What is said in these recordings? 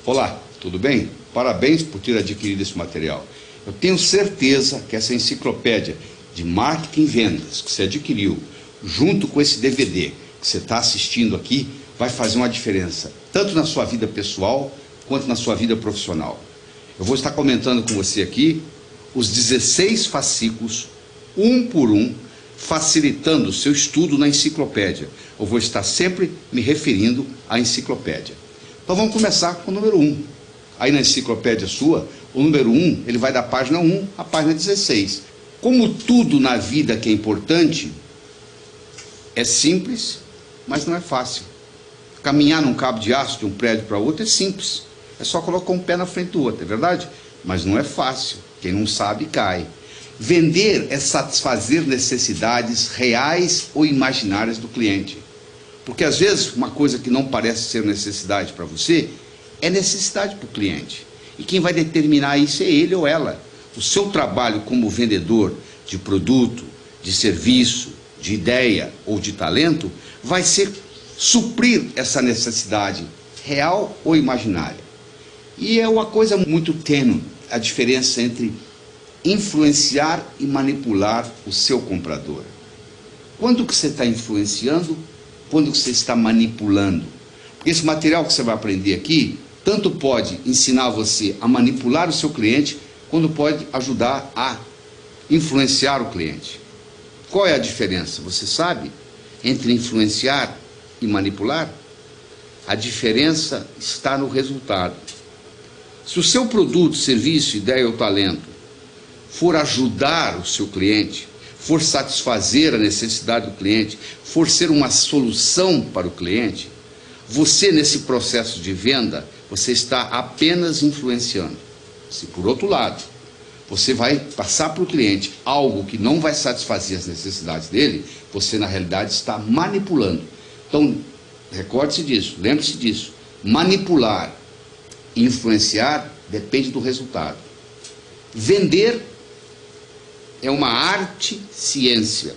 Olá, tudo bem? Parabéns por ter adquirido esse material. Eu tenho certeza que essa enciclopédia de marketing e vendas que você adquiriu, junto com esse DVD que você está assistindo aqui, vai fazer uma diferença, tanto na sua vida pessoal, quanto na sua vida profissional. Eu vou estar comentando com você aqui os 16 fascículos, um por um, facilitando o seu estudo na enciclopédia. Eu vou estar sempre me referindo à enciclopédia. Então vamos começar com o número 1. Aí na enciclopédia sua, o número 1, ele vai da página 1 à página 16. Como tudo na vida que é importante, é simples, mas não é fácil. Caminhar num cabo de aço de um prédio para outro é simples. É só colocar um pé na frente do outro, é verdade? Mas não é fácil. Quem não sabe, cai. Vender é satisfazer necessidades reais ou imaginárias do cliente. Porque às vezes uma coisa que não parece ser necessidade para você, é necessidade para o cliente. E quem vai determinar isso é ele ou ela. O seu trabalho como vendedor de produto, de serviço, de ideia ou de talento, vai ser suprir essa necessidade real ou imaginária. E é uma coisa muito tênue a diferença entre influenciar e manipular o seu comprador. Quando que você está influenciando? Quando que você está manipulando? Porque esse material que você vai aprender aqui, tanto pode ensinar você a manipular o seu cliente, quando pode ajudar a influenciar o cliente. Qual é a diferença? Você sabe entre influenciar e manipular? A diferença está no resultado. Se o seu produto, serviço, ideia ou talento for ajudar o seu cliente, for satisfazer a necessidade do cliente, for ser uma solução para o cliente, você nesse processo de venda, você está apenas influenciando. Se por outro lado, você vai passar para o cliente algo que não vai satisfazer as necessidades dele, você na realidade está manipulando. Então, recorde-se disso, lembre-se disso. Manipular e influenciar depende do resultado. Vender é uma arte-ciência.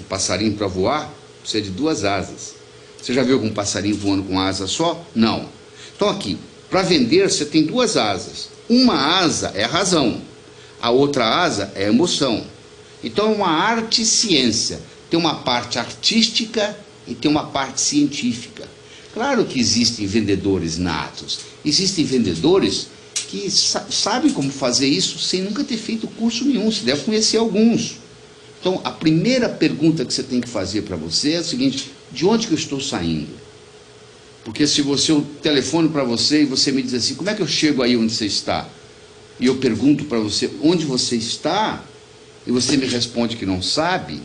Um passarinho para voar precisa de 2 asas. Você já viu algum passarinho voando com asa só? Não. Então aqui, para vender você tem 2 asas. Uma asa é a razão, a outra asa é a emoção. Então é uma arte-ciência. Tem uma parte artística e tem uma parte científica. Claro que existem vendedores natos. Existem vendedores que sabem como fazer isso sem nunca ter feito curso nenhum. Você deve conhecer alguns. Então a primeira pergunta que você tem que fazer para você é a seguinte: de onde que eu estou saindo? Porque se eu telefono para você e você me diz assim, como é que eu chego aí onde você está? E eu pergunto para você onde você está, e você me responde que não sabe,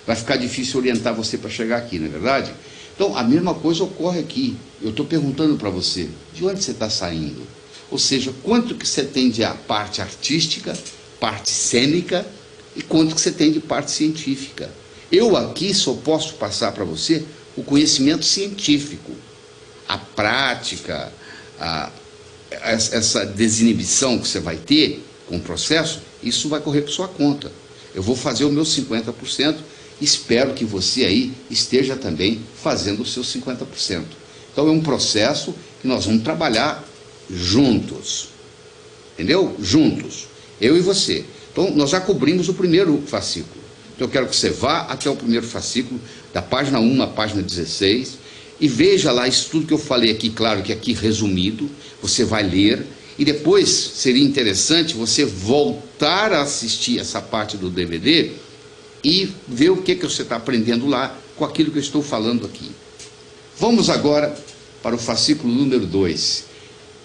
vai ficar difícil orientar você para chegar aqui, não é verdade? Então a mesma coisa ocorre aqui. Eu estou perguntando para você, de onde você está saindo? Ou seja, quanto que você tem de parte artística, parte cênica, e quanto que você tem de parte científica. Eu aqui só posso passar para você o conhecimento científico, a prática, essa desinibição que você vai ter com o processo, isso vai correr por sua conta. Eu vou fazer o meu 50%, espero que você aí esteja também fazendo os seus 50%. Então é um processo que nós vamos trabalhar juntos, entendeu? Juntos, eu e você. Então nós já cobrimos o primeiro fascículo. Então eu quero que você vá até o primeiro fascículo, da página 1 à página 16, e veja lá isso tudo que eu falei aqui, claro que aqui resumido, você vai ler, e depois seria interessante você voltar a assistir essa parte do DVD e ver o que você está aprendendo lá com aquilo que eu estou falando aqui. Vamos agora para o fascículo número 2.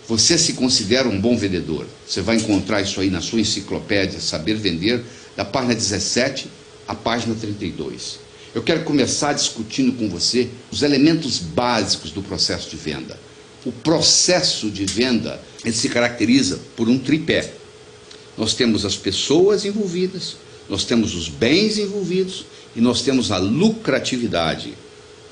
Você se considera um bom vendedor? Você vai encontrar isso aí na sua enciclopédia Saber Vender, da página 17 à página 32. Eu quero começar discutindo com você os elementos básicos do processo de venda. O processo de venda, ele se caracteriza por um tripé. Nós temos as pessoas envolvidas, nós temos os bens envolvidos e nós temos a lucratividade.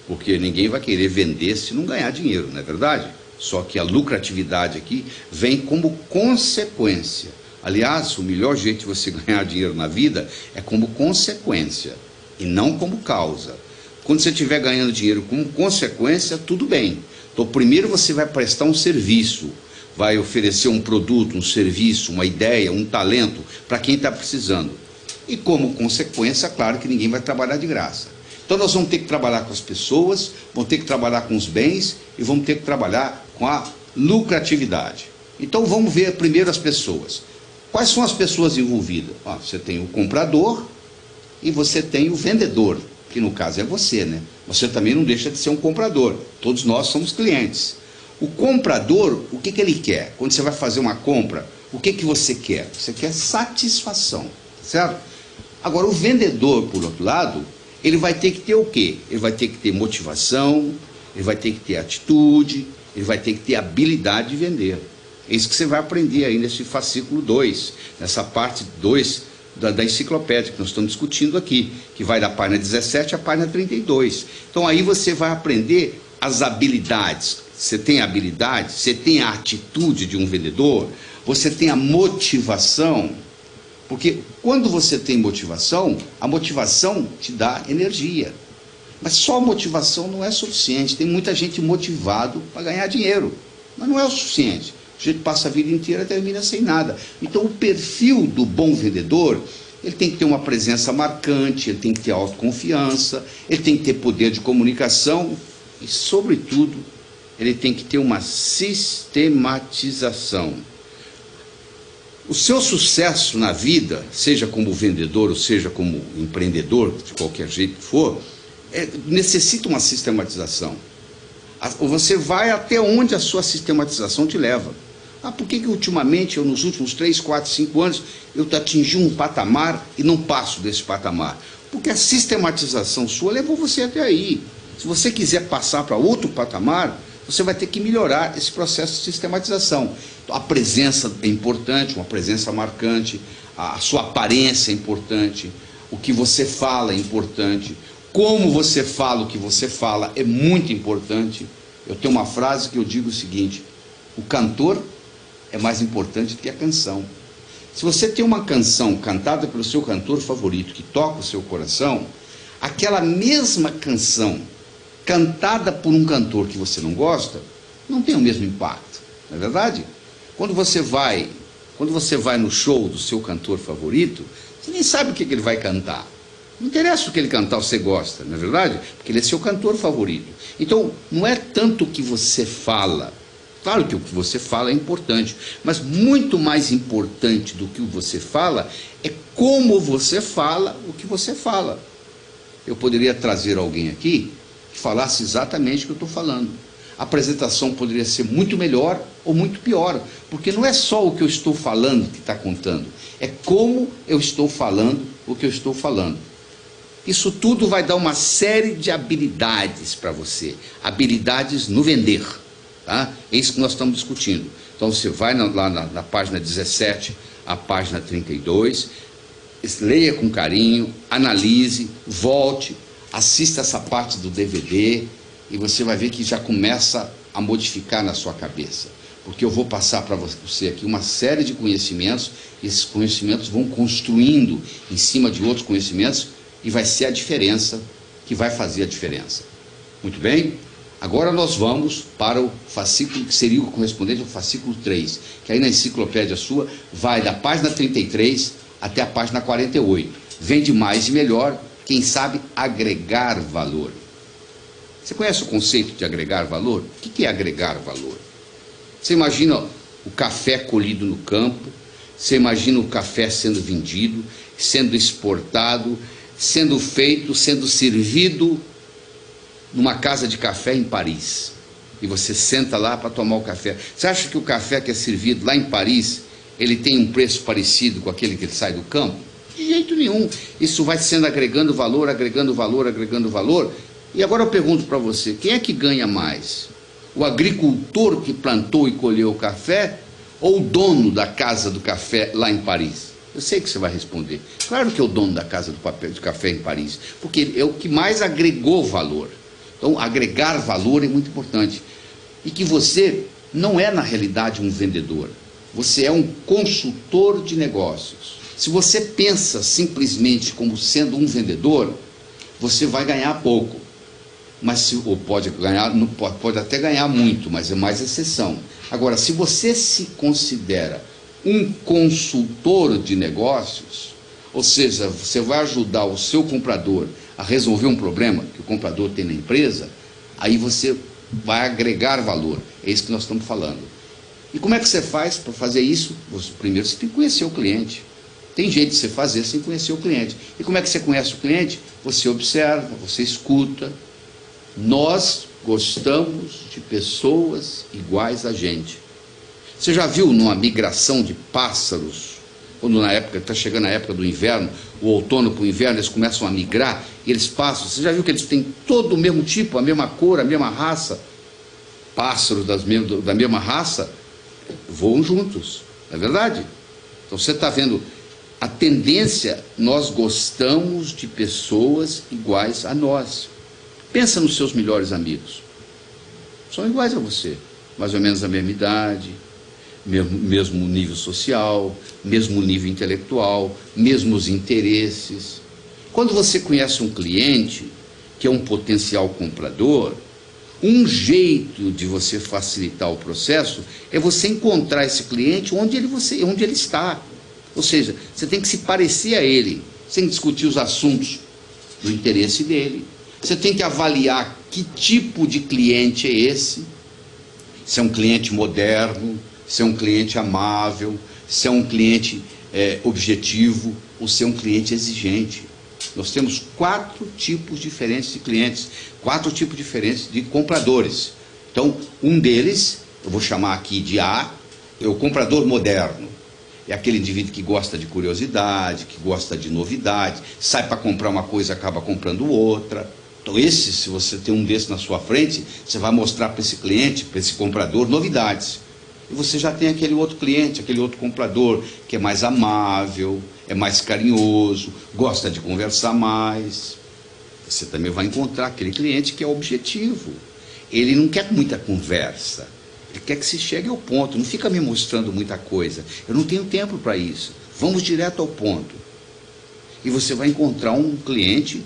Porque ninguém vai querer vender se não ganhar dinheiro, não é verdade? Só que a lucratividade aqui vem como consequência. Aliás, o melhor jeito de você ganhar dinheiro na vida é como consequência e não como causa. Quando você estiver ganhando dinheiro como consequência, tudo bem. Então, primeiro você vai prestar um serviço, vai oferecer um produto, um serviço, uma ideia, um talento para quem está precisando. E como consequência, claro que ninguém vai trabalhar de graça. Então nós vamos ter que trabalhar com as pessoas, vamos ter que trabalhar com os bens e vamos ter que trabalhar com a lucratividade. Então vamos ver primeiro as pessoas. Quais são as pessoas envolvidas? Você tem o comprador e você tem o vendedor, que no caso é você, né? Você também não deixa de ser um comprador. Todos nós somos clientes. O comprador, o que ele quer? Quando você vai fazer uma compra, o que você quer? Você quer satisfação, certo? Agora, o vendedor, por outro lado, ele vai ter que ter o quê? Ele vai ter que ter motivação, ele vai ter que ter atitude, ele vai ter que ter habilidade de vender. É isso que você vai aprender aí nesse fascículo 2, nessa parte 2 da enciclopédia que nós estamos discutindo aqui, que vai da página 17 à página 32. Então aí você vai aprender as habilidades. Você tem a habilidade, você tem a atitude de um vendedor, você tem a motivação. Porque quando você tem motivação, a motivação te dá energia. Mas só a motivação não é suficiente. Tem muita gente motivado para ganhar dinheiro, mas não é o suficiente. A gente passa a vida inteira e termina sem nada. Então o perfil do bom vendedor, ele tem que ter uma presença marcante, ele tem que ter autoconfiança, ele tem que ter poder de comunicação e, sobretudo, ele tem que ter uma sistematização. O seu sucesso na vida, seja como vendedor ou seja como empreendedor, de qualquer jeito que for, necessita uma sistematização. Você vai até onde a sua sistematização te leva. Por que ultimamente, nos últimos 3, 4, 5 anos, eu atingi um patamar e não passo desse patamar? Porque a sistematização sua levou você até aí. Se você quiser passar para outro patamar, você vai ter que melhorar esse processo de sistematização. A presença é importante, uma presença marcante, a sua aparência é importante, o que você fala é importante, como você fala o que você fala é muito importante. Eu tenho uma frase que eu digo o seguinte: o cantor é mais importante do que a canção. Se você tem uma canção cantada pelo seu cantor favorito, que toca o seu coração, aquela mesma canção cantada por um cantor que você não gosta, não tem o mesmo impacto, não é verdade? Quando você vai no show do seu cantor favorito, você nem sabe o que ele vai cantar. Não interessa o que ele cantar, você gosta, não é verdade? Porque ele é seu cantor favorito. Então, não é tanto o que você fala. Claro que o que você fala é importante, mas muito mais importante do que o que você fala é como você fala o que você fala. Eu poderia trazer alguém aqui que falasse exatamente o que eu estou falando. A apresentação poderia ser muito melhor ou muito pior, porque não é só o que eu estou falando que está contando, é como eu estou falando o que eu estou falando. Isso tudo vai dar uma série de habilidades para você, habilidades no vender, tá? É isso que nós estamos discutindo. Então você vai lá na página 17, a página 32, leia com carinho, analise, volte, assista essa parte do DVD e você vai ver que já começa a modificar na sua cabeça. Porque eu vou passar para você aqui uma série de conhecimentos, e esses conhecimentos vão construindo em cima de outros conhecimentos e vai ser a diferença que vai fazer a diferença. Muito bem? Agora nós vamos para o fascículo que seria o correspondente ao fascículo 3, que aí na enciclopédia sua vai da página 33 até a página 48. Vende mais e melhor, quem sabe agregar valor. Você conhece o conceito de agregar valor? O que é agregar valor? Você imagina o café colhido no campo, você imagina o café sendo vendido, sendo exportado, sendo feito, sendo servido numa casa de café em Paris. E você senta lá para tomar o café. Você acha que o café que é servido lá em Paris, ele tem um preço parecido com aquele que sai do campo? De jeito nenhum. Isso vai sendo agregando valor, agregando valor, agregando valor. E agora eu pergunto para você, quem é que ganha mais? O agricultor que plantou e colheu o café ou o dono da casa do café lá em Paris? Eu sei que você vai responder. Claro que é o dono da casa do café em Paris, porque é o que mais agregou valor. Então, agregar valor é muito importante. E que você não é, na realidade, um vendedor. Você é um consultor de negócios. Se você pensa simplesmente como sendo um vendedor, você vai ganhar pouco. mas ou pode ganhar, não pode até ganhar muito, mas é mais exceção. Agora, se você se considera um consultor de negócios, ou seja, você vai ajudar o seu comprador a resolver um problema que o comprador tem na empresa, aí você vai agregar valor. É isso que nós estamos falando. E como é que você faz para fazer isso? Primeiro você tem que conhecer o cliente. Tem jeito de você fazer sem conhecer o cliente. E como é que você conhece o cliente? Você observa, você escuta. Nós gostamos de pessoas iguais a gente. Você já viu numa migração de pássaros, quando na época, está chegando a época do inverno, o outono para o inverno, eles começam a migrar, e eles passam, você já viu que eles têm todo o mesmo tipo, a mesma cor, a mesma raça? Pássaros da mesma raça voam juntos, não é verdade? Então você está vendo a tendência, nós gostamos de pessoas iguais a nós. Pensa nos seus melhores amigos. São iguais a você, mais ou menos a mesma idade, mesmo nível social, mesmo nível intelectual, mesmos interesses. Quando você conhece um cliente que é um potencial comprador, um jeito de você facilitar o processo é você encontrar esse cliente onde ele está. Ou seja, você tem que se parecer a ele, sem discutir os assuntos do interesse dele. Você tem que avaliar que tipo de cliente é esse. Se é um cliente moderno, se é um cliente amável, se é um cliente objetivo, ou se é um cliente exigente. Nós temos 4 tipos diferentes de clientes, 4 tipos diferentes de compradores. Então, um deles, eu vou chamar aqui de A, é o comprador moderno. É aquele indivíduo que gosta de curiosidade, que gosta de novidade, sai para comprar uma coisa e acaba comprando outra. Então se você tem um desses na sua frente, você vai mostrar para esse cliente, para esse comprador, novidades. E você já tem aquele outro cliente, aquele outro comprador, que é mais amável, é mais carinhoso, gosta de conversar mais. Você também vai encontrar aquele cliente que é objetivo. Ele não quer muita conversa. Ele quer que se chegue ao ponto, não fica me mostrando muita coisa. Eu não tenho tempo para isso. Vamos direto ao ponto. E você vai encontrar um cliente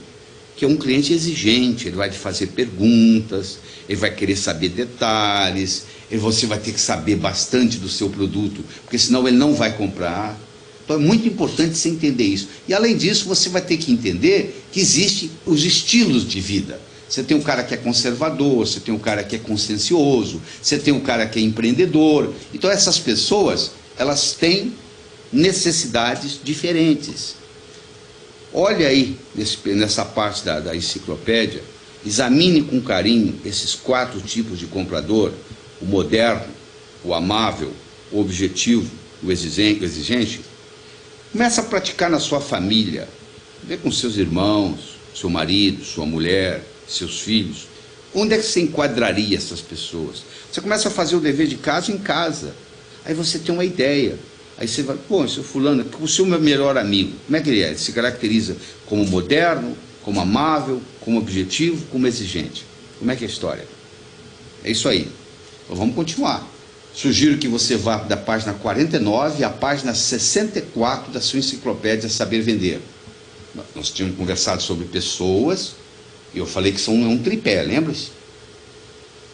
que é um cliente exigente, ele vai te fazer perguntas, ele vai querer saber detalhes, você vai ter que saber bastante do seu produto, porque senão ele não vai comprar. Então é muito importante você entender isso. E além disso, você vai ter que entender que existem os estilos de vida. Você tem um cara que é conservador, você tem um cara que é consciencioso, você tem um cara que é empreendedor. Então essas pessoas, elas têm necessidades diferentes. Olha aí nessa parte da enciclopédia, examine com carinho esses 4 tipos de comprador: o moderno, o amável, o objetivo, o exigente. Começa a praticar na sua família, vê com seus irmãos, seu marido, sua mulher, seus filhos. Onde é que você enquadraria essas pessoas? Você começa a fazer o dever de casa em casa, aí você tem uma ideia. Aí você vai, pô, seu fulano, o seu melhor amigo, como é que ele é? Ele se caracteriza como moderno, como amável, como objetivo, como exigente. Como é que é a história? É isso aí. Então vamos continuar. Sugiro que você vá da página 49 à página 64 da sua enciclopédia Saber Vender. Nós tínhamos conversado sobre pessoas, e eu falei que são um tripé, lembra-se?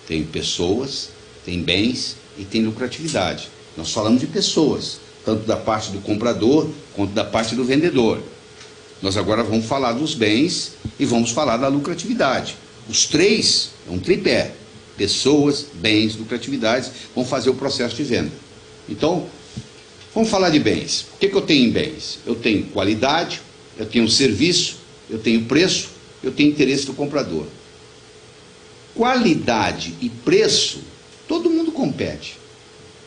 Tem pessoas, tem bens e tem lucratividade. Nós falamos de pessoas, tanto da parte do comprador quanto da parte do vendedor. Nós agora vamos falar dos bens e vamos falar da lucratividade. Os 3 é um tripé: pessoas, bens, lucratividade, vão fazer o processo de venda. Então, vamos falar de bens. O que eu tenho em bens? Eu tenho qualidade, eu tenho serviço, eu tenho preço, eu tenho interesse do comprador. Qualidade e preço, todo mundo compete.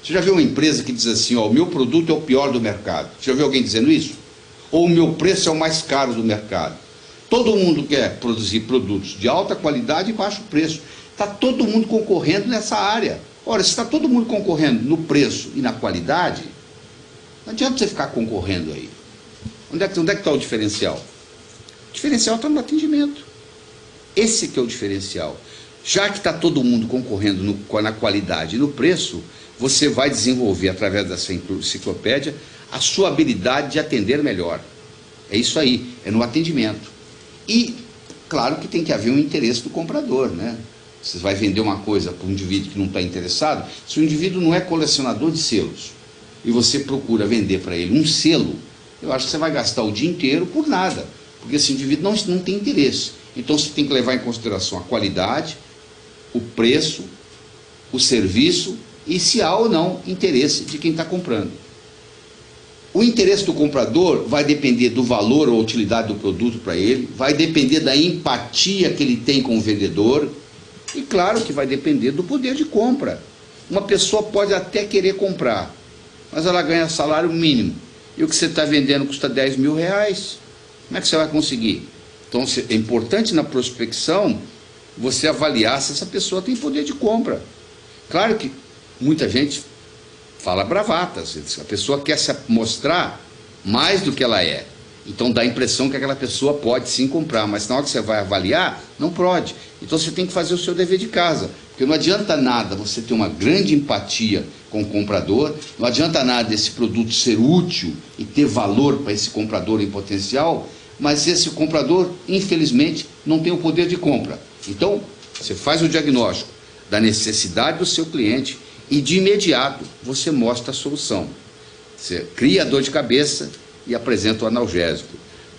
Você já viu uma empresa que diz assim, ó, o meu produto é o pior do mercado? Você já viu alguém dizendo isso? Ou o meu preço é o mais caro do mercado? Todo mundo quer produzir produtos de alta qualidade e baixo preço. Está todo mundo concorrendo nessa área. Ora, se está todo mundo concorrendo no preço e na qualidade, não adianta você ficar concorrendo aí. Onde é que está o diferencial? O diferencial está no atendimento. Esse que é o diferencial. Já que está todo mundo concorrendo na qualidade e no preço, você vai desenvolver, através dessa enciclopédia, a sua habilidade de atender melhor. É isso aí, é no atendimento. E Claro que tem que haver um interesse do comprador, né? Você vai vender uma coisa para um indivíduo que não está interessado. Se o indivíduo não é colecionador de selos e você procura vender para ele um selo, eu acho que você vai gastar o dia inteiro por nada, porque esse indivíduo não tem interesse. Então você tem que levar em consideração a qualidade, o preço, o serviço e se há ou não interesse de quem está comprando. O interesse do comprador vai depender do valor ou utilidade do produto para ele, vai depender da empatia que ele tem com o vendedor e, claro, que vai depender do poder de compra. Uma pessoa pode até querer comprar, mas ela ganha salário mínimo e o que você está vendendo custa 10 mil reais. Como é que você vai conseguir? Então é importante na prospecção você avaliar se essa pessoa tem poder de compra. Claro que muita gente fala bravatas, a pessoa quer se mostrar mais do que ela é. Então dá a impressão que aquela pessoa pode sim comprar, mas na hora que você vai avaliar, não pode. Então você tem que fazer o seu dever de casa, porque não adianta nada você ter uma grande empatia com o comprador, não adianta nada esse produto ser útil e ter valor para esse comprador em potencial, mas esse comprador, infelizmente, não tem o poder de compra. Então, você faz o diagnóstico da necessidade do seu cliente e de imediato você mostra a solução. Você cria a dor de cabeça e apresenta o analgésico.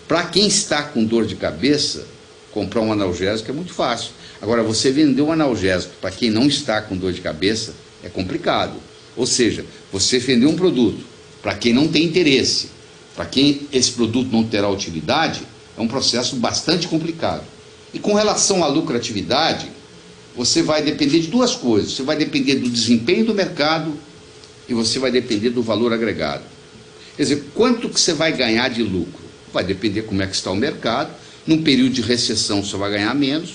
Para quem está com dor de cabeça, comprar um analgésico é muito fácil. Agora, você vender um analgésico para quem não está com dor de cabeça é complicado. Ou seja, você vender um produto para quem não tem interesse, para quem esse produto não terá utilidade, é um processo bastante complicado. E com relação à lucratividade, você vai depender de duas coisas. Você vai depender do desempenho do mercado e você vai depender do valor agregado. Quer dizer, quanto que você vai ganhar de lucro? Vai depender como é que está o mercado. Num período de recessão você vai ganhar menos.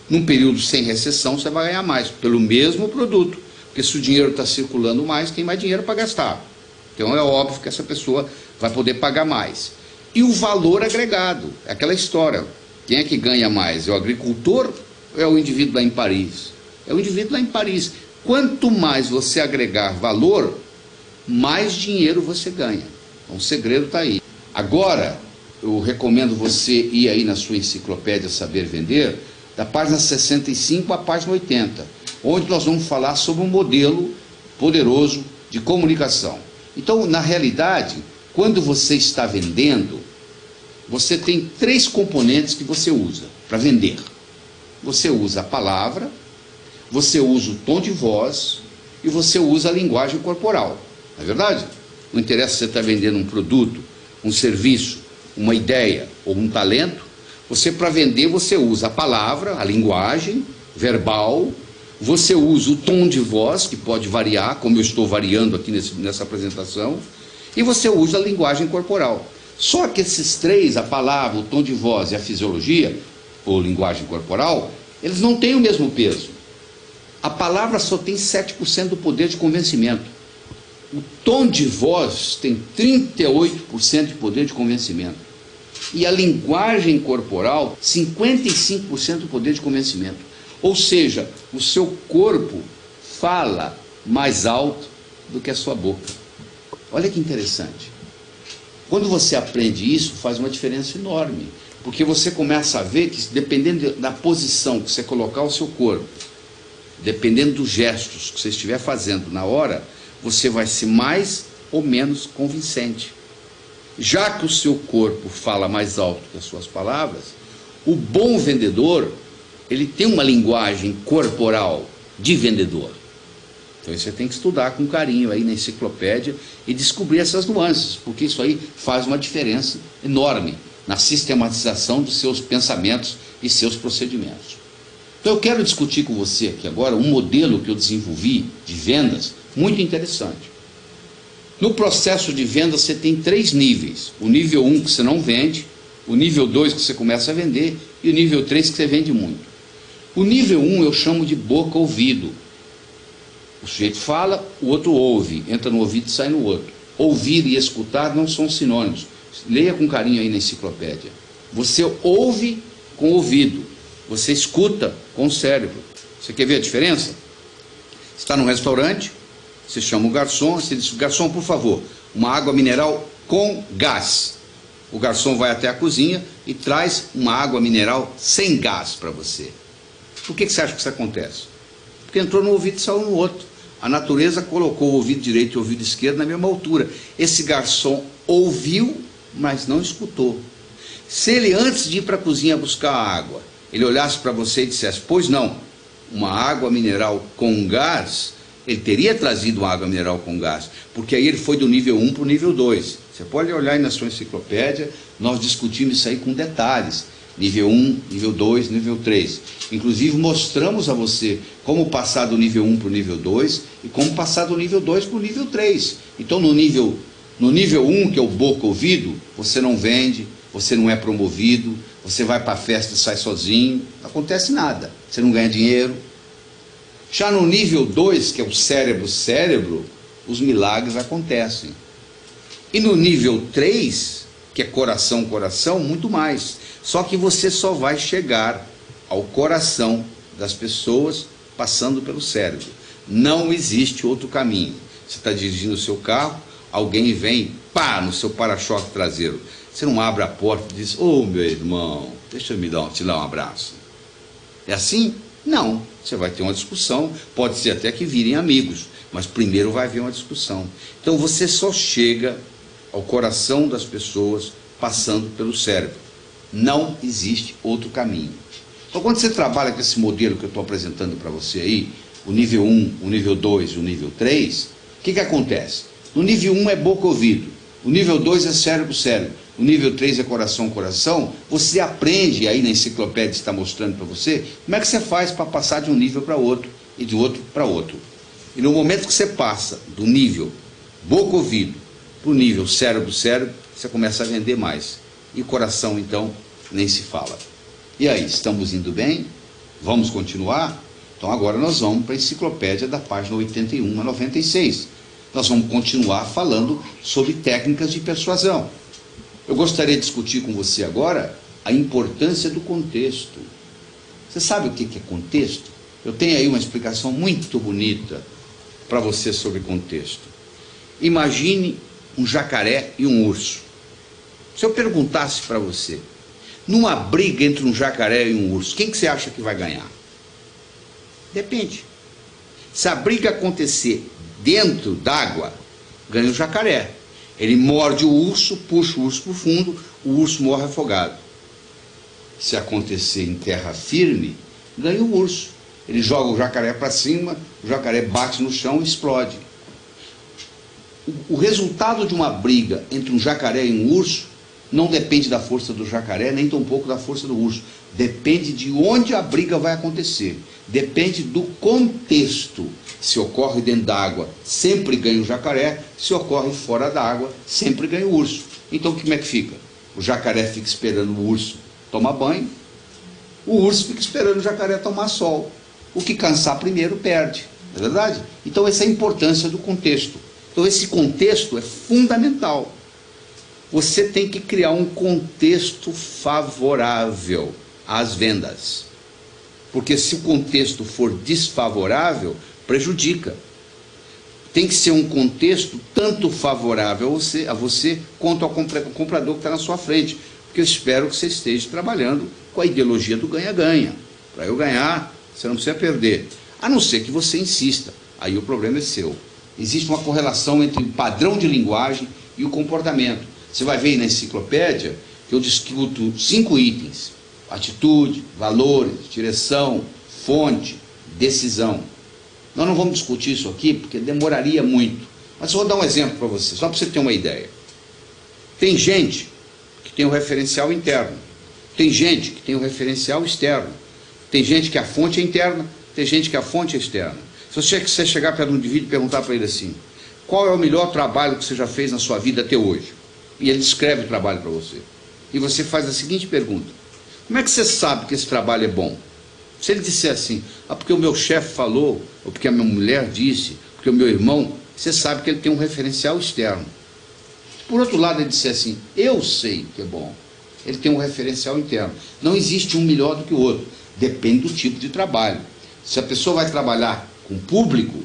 Num período sem recessão você vai ganhar mais, pelo mesmo produto. Porque se o dinheiro está circulando mais, tem mais dinheiro para gastar. Então é óbvio que essa pessoa vai poder pagar mais. E o valor agregado, é aquela história. Quem é que ganha mais? É o agricultor ou é o indivíduo lá em Paris? É o indivíduo lá em Paris. Quanto mais você agregar valor, mais dinheiro você ganha. Então o segredo está aí. Agora, eu recomendo você ir aí na sua enciclopédia Saber Vender, da página 65 à página 80, onde nós vamos falar sobre um modelo poderoso de comunicação. Então, na realidade, quando você está vendendo, você tem três componentes que você usa para vender. Você usa a palavra, você usa o tom de voz e você usa a linguagem corporal. Não é verdade? Não interessa se você está vendendo um produto, um serviço, uma ideia ou um talento. Você, para vender, você usa a palavra, a linguagem verbal, você usa o tom de voz, que pode variar, como eu estou variando aqui nessa apresentação, e você usa a linguagem corporal. Só que esses três, a palavra, o tom de voz e a fisiologia, ou linguagem corporal, eles não têm o mesmo peso. A palavra só tem 7% do poder de convencimento. O tom de voz tem 38% de poder de convencimento. E a linguagem corporal, 55% do poder de convencimento. Ou seja, o seu corpo fala mais alto do que a sua boca. Olha que interessante. Quando você aprende isso, faz uma diferença enorme. Porque você começa a ver que, dependendo da posição que você colocar o seu corpo, dependendo dos gestos que você estiver fazendo na hora, você vai ser mais ou menos convincente. Já que o seu corpo fala mais alto que as suas palavras, o bom vendedor, ele tem uma linguagem corporal de vendedor. Então você tem que estudar com carinho aí na enciclopédia e descobrir essas nuances, porque isso aí faz uma diferença enorme na sistematização dos seus pensamentos e seus procedimentos. Então eu quero discutir com você aqui agora um modelo que eu desenvolvi de vendas muito interessante. No processo de venda você tem 3 níveis. O nível 1 que você não vende, o nível 2 que você começa a vender e o nível 3 que você vende muito. O nível 1 eu chamo de boca-ouvido. O sujeito fala, o outro ouve, entra no ouvido e sai no outro. Ouvir e escutar não são sinônimos. Leia com carinho aí na enciclopédia. Você ouve com o ouvido, você escuta com o cérebro. Você quer ver a diferença? Você está num restaurante, você chama o garçom, você diz: garçom, por favor, uma água mineral com gás. O garçom vai até a cozinha e traz uma água mineral sem gás para você. Por que você acha que isso acontece? Porque entrou num ouvido e saiu no outro. A natureza colocou o ouvido direito e o ouvido esquerdo na mesma altura. Esse garçom ouviu, mas não escutou. Se ele, antes de ir para a cozinha buscar a água, ele olhasse para você e dissesse, pois não, uma água mineral com gás, ele teria trazido uma água mineral com gás, porque aí ele foi do nível 1 para o nível 2. Você pode olhar aí na sua enciclopédia, nós discutimos isso aí com detalhes. Nível 1, nível 2, nível 3. Inclusive mostramos a você como passar do nível 1 para o nível 2 e como passar do nível 2 para o nível 3. Então no nível 1, que é o boca-ouvido, você não vende, você não é promovido, você vai para a festa e sai sozinho, não acontece nada, você não ganha dinheiro. Já no nível 2, que é o cérebro, os milagres acontecem. E no nível 3, que é coração, muito mais. Só que você só vai chegar ao coração das pessoas passando pelo cérebro. Não existe outro caminho. Você está dirigindo o seu carro, alguém vem, pá, no seu para-choque traseiro. Você não abre a porta e diz, ô meu irmão, deixa eu te dar um abraço. É assim? Não. Você vai ter uma discussão, pode ser até que virem amigos, mas primeiro vai haver uma discussão. Então você só chega ao coração das pessoas passando pelo cérebro. Não existe outro caminho. Então quando você trabalha com esse modelo que eu estou apresentando para você aí, o nível 1, o nível 2 e o nível 3, o que acontece? No nível 1 é boca-ouvido, o nível 2 é cérebro-cérebro, o nível 3 é coração-coração. Você aprende, aí na enciclopédia está mostrando para você, como é que você faz para passar de um nível para outro e de outro para outro. E no momento que você passa do nível boca-ouvido para o nível cérebro-cérebro, você começa a vender mais. E coração, então, nem se fala. E aí, estamos indo bem? Vamos continuar? Então agora nós vamos para a enciclopédia da página 81 a 96. Nós vamos continuar falando sobre técnicas de persuasão. Eu gostaria de discutir com você agora a importância do contexto. Você sabe o que é contexto? Eu tenho aí uma explicação muito bonita para você sobre contexto. Imagine um jacaré e um urso. Se eu perguntasse para você, numa briga entre um jacaré e um urso, quem que você acha que vai ganhar? Depende. Se a briga acontecer dentro d'água, ganha o jacaré. Ele morde o urso, puxa o urso para o fundo, o urso morre afogado. Se acontecer em terra firme, ganha o urso. Ele joga o jacaré para cima, o jacaré bate no chão e explode. O resultado de uma briga entre um jacaré e um urso não depende da força do jacaré, nem tampouco da força do urso. Depende de onde a briga vai acontecer. Depende do contexto. Se ocorre dentro da água, sempre ganha o jacaré. Se ocorre fora da água, sempre ganha o urso. Então como é que fica? O jacaré fica esperando o urso tomar banho. O urso fica esperando o jacaré tomar sol. O que cansar primeiro perde. Não é verdade? Então essa é a importância do contexto. Então esse contexto é fundamental. Você tem que criar um contexto favorável às vendas. Porque se o contexto for desfavorável, prejudica. Tem que ser um contexto tanto favorável a você quanto ao comprador que está na sua frente. Porque eu espero que você esteja trabalhando com a ideologia do ganha-ganha. Para eu ganhar, você não precisa perder. A não ser que você insista. Aí o problema é seu. Existe uma correlação entre o padrão de linguagem e o comportamento. Você vai ver aí na enciclopédia que eu discuto 5 itens: atitude, valores, direção, fonte, decisão. Nós não vamos discutir isso aqui porque demoraria muito, mas eu vou dar um exemplo para você, só para você ter uma ideia. Tem gente que tem o referencial interno, tem gente que tem o referencial externo, tem gente que a fonte é interna, tem gente que a fonte é externa. Se você chegar perto de um indivíduo e perguntar para ele assim, qual é o melhor trabalho que você já fez na sua vida até hoje? E ele descreve o trabalho para você. E você faz a seguinte pergunta: como é que você sabe que esse trabalho é bom? Se ele disser assim, porque o meu chefe falou, ou porque a minha mulher disse, porque o meu irmão, você sabe que ele tem um referencial externo. Por outro lado, ele disser assim, eu sei que é bom, ele tem um referencial interno. Não existe um melhor do que o outro, depende do tipo de trabalho. Se a pessoa vai trabalhar com público,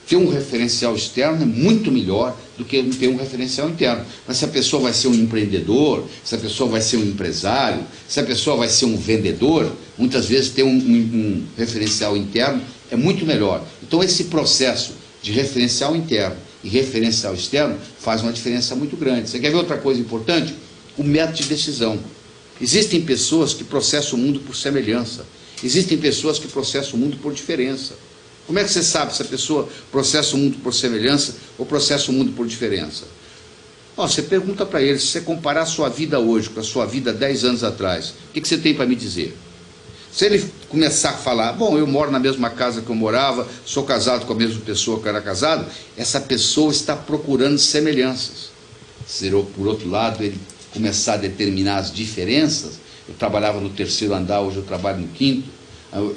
Ter um referencial externo é muito melhor do que ter um referencial interno. Mas se a pessoa vai ser um empreendedor, se a pessoa vai ser um empresário, se a pessoa vai ser um vendedor, muitas vezes ter um referencial interno é muito melhor. Então esse processo de referencial interno e referencial externo faz uma diferença muito grande. Você quer ver outra coisa importante? O método de decisão. Existem pessoas que processam o mundo por semelhança. Existem pessoas que processam o mundo por diferença. Como é que você sabe se a pessoa processa o mundo por semelhança ou processa o mundo por diferença? Você pergunta para ele, se você comparar a sua vida hoje com a sua vida 10 anos atrás, o que você tem para me dizer? Se ele começar a falar, bom, eu moro na mesma casa que eu morava, sou casado com a mesma pessoa que eu era casado, essa pessoa está procurando semelhanças. Se por outro lado ele começar a determinar as diferenças, eu trabalhava no 3º andar, hoje eu trabalho no 5º,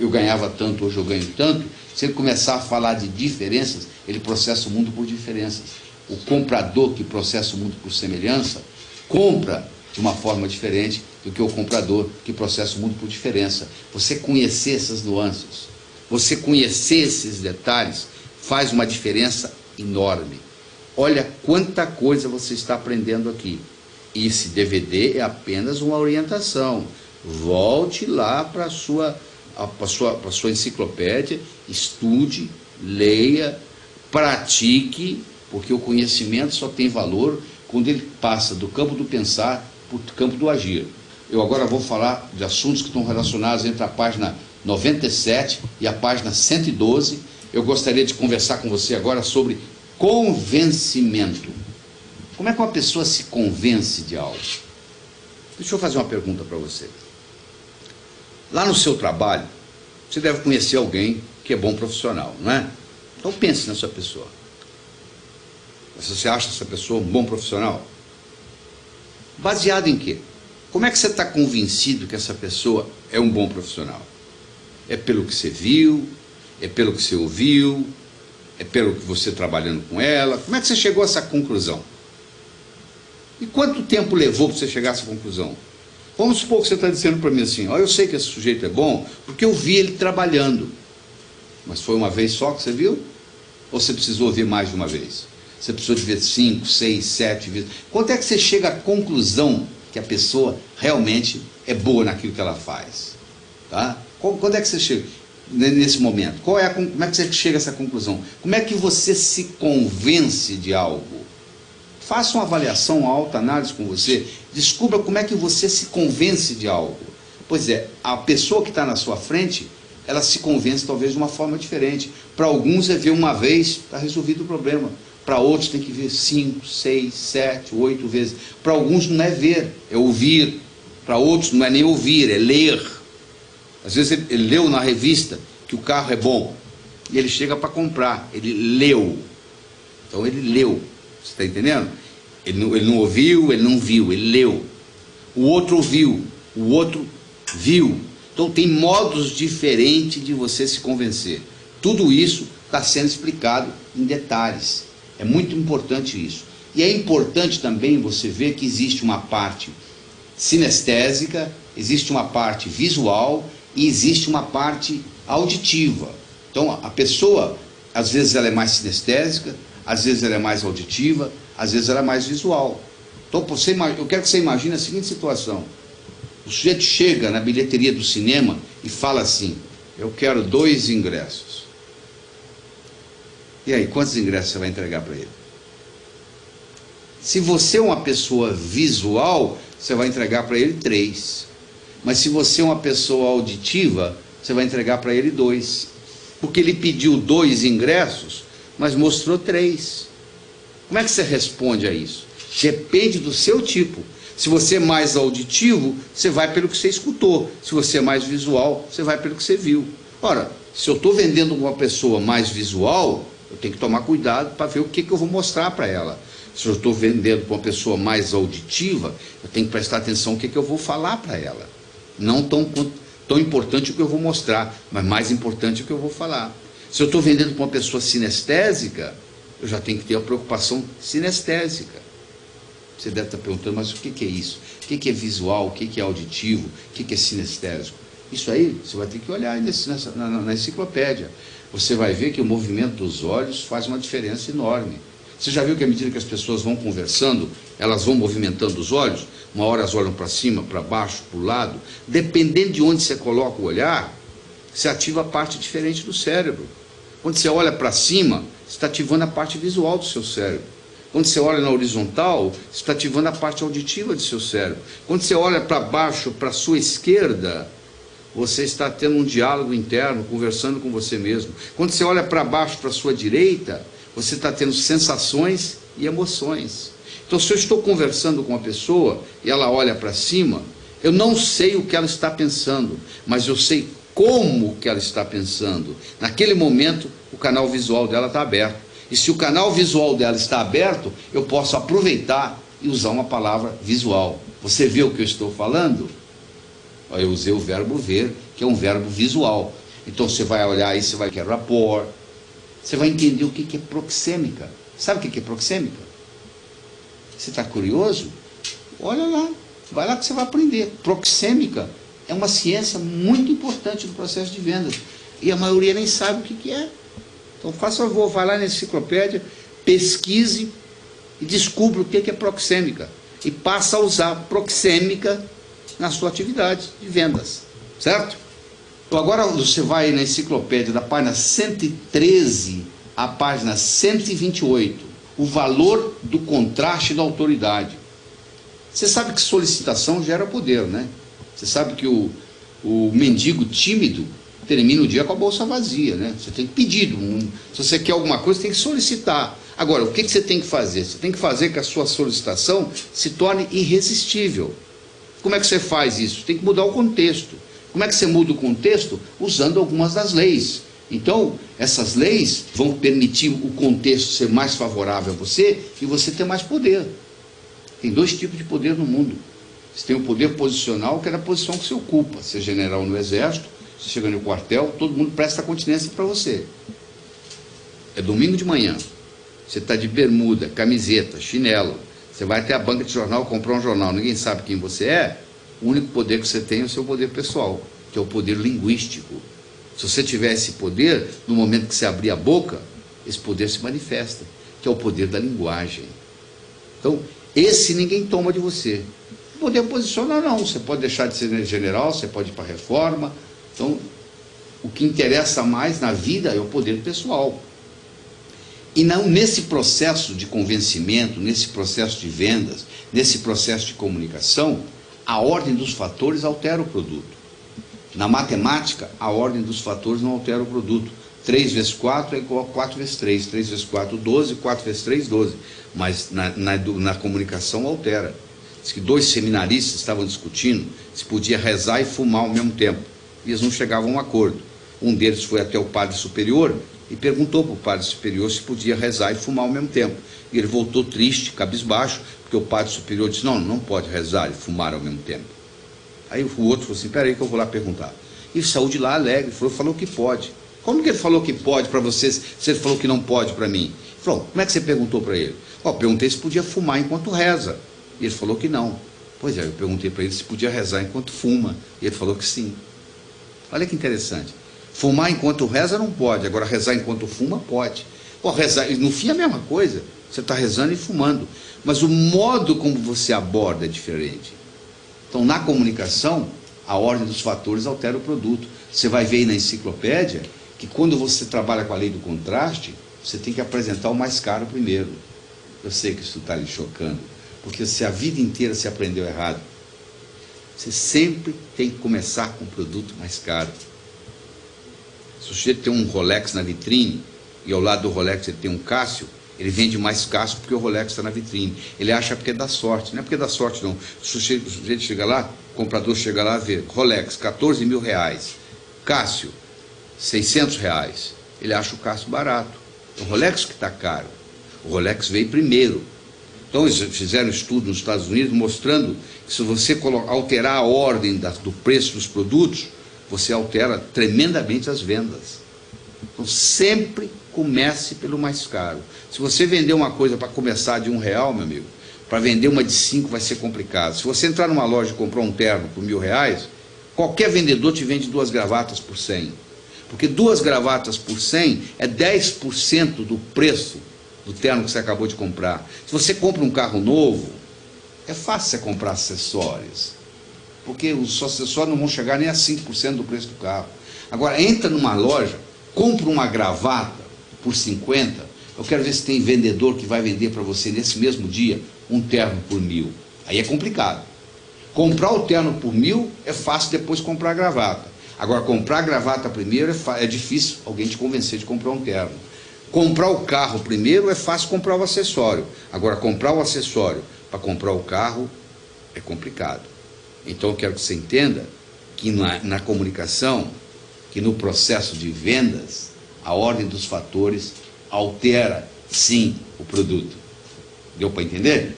eu ganhava tanto, hoje eu ganho tanto. Se ele começar a falar de diferenças, ele processa o mundo por diferenças. O comprador que processa o mundo por semelhança, compra de uma forma diferente do que o comprador que processa o mundo por diferença. Você conhecer essas nuances, você conhecer esses detalhes, faz uma diferença enorme. Olha quanta coisa você está aprendendo aqui. E esse DVD é apenas uma orientação. Volte lá para a sua enciclopédia, estude, leia, pratique, porque o conhecimento só tem valor quando ele passa do campo do pensar para o campo do agir. Eu agora vou falar de assuntos que estão relacionados entre a página 97 e a página 112. Eu gostaria de conversar com você agora sobre convencimento. Como é que uma pessoa se convence de algo? Deixa eu fazer uma pergunta para você. Lá no seu trabalho, você deve conhecer alguém que é bom profissional, não é? Então pense nessa pessoa. Você acha essa pessoa um bom profissional? Baseado em quê? Como é que você está convencido que essa pessoa é um bom profissional? É pelo que você viu? É pelo que você ouviu? É pelo que você trabalhando com ela? Como é que você chegou a essa conclusão? E quanto tempo levou para você chegar a essa conclusão? Vamos supor que você está dizendo para mim assim, eu sei que esse sujeito é bom porque eu vi ele trabalhando. Mas foi uma vez só que você viu? Ou você precisou ver mais de uma vez? Você precisou de ver 5, 6, 7 vezes? Quando é que você chega à conclusão que a pessoa realmente é boa naquilo que ela faz? Tá? Quando é que você chega nesse momento? Como é que você chega a essa conclusão? Como é que você se convence de algo? Faça uma avaliação, uma autoanálise com você, descubra como é que você se convence de algo. Pois é, a pessoa que está na sua frente, ela se convence talvez de uma forma diferente. Para alguns é ver uma vez, está resolvido o problema. Para outros tem que ver 5, 6, 7, 8 vezes. Para alguns não é ver, é ouvir. Para outros não é nem ouvir, é ler. Às vezes ele leu na revista que o carro é bom, e ele chega para comprar, ele leu. Então ele leu. Você está entendendo? Ele não ouviu, ele não viu, ele leu. O outro ouviu, o outro viu. Então tem modos diferentes de você se convencer. Tudo isso está sendo explicado em detalhes. É muito importante isso. E é importante também você ver que existe uma parte sinestésica, existe uma parte visual e existe uma parte auditiva. Então a pessoa, às vezes ela é mais sinestésica, às vezes ela é mais auditiva, às vezes ela é mais visual. Então eu quero que você imagine a seguinte situação. O sujeito chega na bilheteria do cinema e fala assim, eu quero 2 ingressos. E aí, quantos ingressos você vai entregar para ele? Se você é uma pessoa visual, você vai entregar para ele 3. Mas se você é uma pessoa auditiva, você vai entregar para ele 2. Porque ele pediu 2 ingressos, mas mostrou 3. Como é que você responde a isso? Depende do seu tipo. Se você é mais auditivo, você vai pelo que você escutou. Se você é mais visual, você vai pelo que você viu. Ora, se eu estou vendendo uma pessoa mais visual, eu tenho que tomar cuidado para ver o que eu vou mostrar para ela. Se eu estou vendendo para uma pessoa mais auditiva, eu tenho que prestar atenção no que eu vou falar para ela. Não tão importante o que eu vou mostrar, mas mais importante o que eu vou falar. Se eu estou vendendo para uma pessoa sinestésica, eu já tenho que ter a preocupação sinestésica. Você deve estar perguntando, mas o que é isso? O que é visual? O que é auditivo? O que é sinestésico? Isso aí você vai ter que olhar na enciclopédia. você vai ver que o movimento dos olhos faz uma diferença enorme. Você já viu que à medida que as pessoas vão conversando, elas vão movimentando os olhos? Uma hora elas olham para cima, para baixo, para o lado. Dependendo de onde você coloca o olhar, você ativa a parte diferente do cérebro. Quando você olha para cima, você está ativando a parte visual do seu cérebro. Quando você olha na horizontal, você está ativando a parte auditiva do seu cérebro. Quando você olha para baixo, para a sua esquerda, você está tendo um diálogo interno, conversando com você mesmo. Quando você olha para baixo, para a sua direita, você está tendo sensações e emoções. Então, se eu estou conversando com uma pessoa e ela olha para cima, eu não sei o que ela está pensando, mas eu sei como que ela está pensando. Naquele momento, o canal visual dela está aberto. E se o canal visual dela está aberto, eu posso aproveitar e usar uma palavra visual. Você vê o que eu estou falando? Eu usei o verbo ver, que é um verbo visual. Então você vai olhar aí, você vai ver rapport, você vai entender o que é proxêmica. Sabe o que é proxêmica? Você está curioso? Olha lá, vai lá que você vai aprender. Proxêmica é uma ciência muito importante no processo de vendas. E a maioria nem sabe o que é. Então faça favor, vai lá na enciclopédia, pesquise e descubra o que é proxêmica. E passa a usar proxêmica na sua atividade de vendas, certo? Então agora você vai na enciclopédia da página 113 à página 128, o valor do contraste da autoridade. Você sabe que solicitação gera poder, né? Você sabe que o mendigo tímido termina o dia com a bolsa vazia, né? Você tem que pedir, se você quer alguma coisa, tem que solicitar. Agora, o que você tem que fazer? Você tem que fazer que a sua solicitação se torne irresistível. Como é que você faz isso? Tem que mudar o contexto. Como é que você muda o contexto? Usando algumas das leis. Então, essas leis vão permitir o contexto ser mais favorável a você e você ter mais poder. Tem dois tipos de poder no mundo. Você tem o poder posicional, que é a posição que você ocupa. Você é general no exército, você chega no quartel, todo mundo presta continência para você. É domingo de manhã. Você está de bermuda, camiseta, chinelo. Você vai até a banca de jornal comprar um jornal, ninguém sabe quem você é. O único poder que você tem é o seu poder pessoal, que é o poder linguístico. Se você tiver esse poder, no momento que você abrir a boca, esse poder se manifesta, que é o poder da linguagem. Então, esse ninguém toma de você. O poder posicional não, você pode deixar de ser general, você pode ir para a reforma. Então, o que interessa mais na vida é o poder pessoal. E não nesse processo de convencimento, nesse processo de vendas, nesse processo de comunicação, a ordem dos fatores altera o produto. Na matemática, a ordem dos fatores não altera o produto. 3 vezes 4 é igual a 4 vezes 3. 3 vezes 4, 12. 4 vezes 3, 12. Mas na comunicação altera. Diz que 2 seminaristas estavam discutindo se podia rezar e fumar ao mesmo tempo. E eles não chegavam a um acordo. Um deles foi até o padre superior e perguntou para o padre superior se podia rezar e fumar ao mesmo tempo. E ele voltou triste, cabisbaixo, porque o padre superior disse, não, não pode rezar e fumar ao mesmo tempo. Aí o outro falou assim, peraí que eu vou lá perguntar. E saiu de lá alegre, falou que pode. Como que ele falou que pode para vocês, se ele falou que não pode para mim? Ele falou, como é que você perguntou para ele? Perguntei se podia fumar enquanto reza. E ele falou que não. Pois é, eu perguntei para ele se podia rezar enquanto fuma. E ele falou que sim. Olha que interessante. Fumar enquanto reza não pode, agora rezar enquanto fuma pode. Rezar, no fim é a mesma coisa, você está rezando e fumando, mas o modo como você aborda é diferente. Então, na comunicação, a ordem dos fatores altera o produto. Você vai ver aí na enciclopédia que quando você trabalha com a lei do contraste, você tem que apresentar o mais caro primeiro. Eu sei que isso está lhe chocando, porque se a vida inteira você aprendeu errado, você sempre tem que começar com o produto mais caro. Se o sujeito tem um Rolex na vitrine, e ao lado do Rolex ele tem um Cássio, ele vende mais Cássio porque o Rolex está na vitrine. Ele acha porque é da sorte. Não é porque é da sorte, não. O sujeito chega lá, o comprador chega lá e vê Rolex, 14 mil reais. Cássio, 600 reais. Ele acha o Cássio barato. É o Rolex que está caro. O Rolex veio primeiro. Então eles fizeram um estudo nos Estados Unidos mostrando que se você alterar a ordem do preço dos produtos, você altera tremendamente as vendas. Então sempre comece pelo mais caro. Se você vender uma coisa para começar de R$1, meu amigo, para vender uma de 5 vai ser complicado. Se você entrar numa loja e comprar um terno por R$1.000, qualquer vendedor te vende 2 gravatas por 100. Porque 2 gravatas por 100 é 10% do preço do terno que você acabou de comprar. Se você compra um carro novo, é fácil você comprar acessórios, porque os acessórios não vão chegar nem a 5% do preço do carro. Agora, entra numa loja, compra uma gravata por 50, eu quero ver se tem vendedor que vai vender para você nesse mesmo dia um terno por 1.000. Aí é complicado. Comprar o terno por 1.000 é fácil, depois comprar a gravata. Agora, comprar a gravata primeiro é difícil alguém te convencer de comprar um terno. Comprar o carro primeiro é fácil comprar o acessório. Agora, comprar o acessório para comprar o carro é complicado. Então, eu quero que você entenda que na comunicação, que no processo de vendas, a ordem dos fatores altera, sim, o produto. Deu para entender?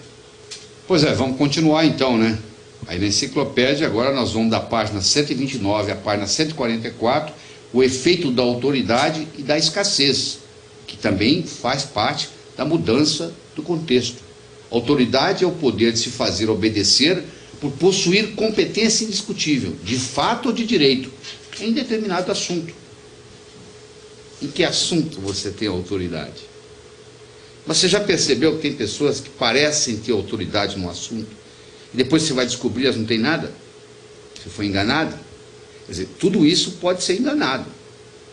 Pois é, vamos continuar então, né? Aí na enciclopédia, agora nós vamos da página 129 à página 144, o efeito da autoridade e da escassez, que também faz parte da mudança do contexto. Autoridade é o poder de se fazer obedecer por possuir competência indiscutível, de fato ou de direito, em determinado assunto. Em que assunto você tem autoridade? Você já percebeu que tem pessoas que parecem ter autoridade num assunto e depois você vai descobrir elas não têm nada? Você foi enganado? Quer dizer, tudo isso pode ser enganado.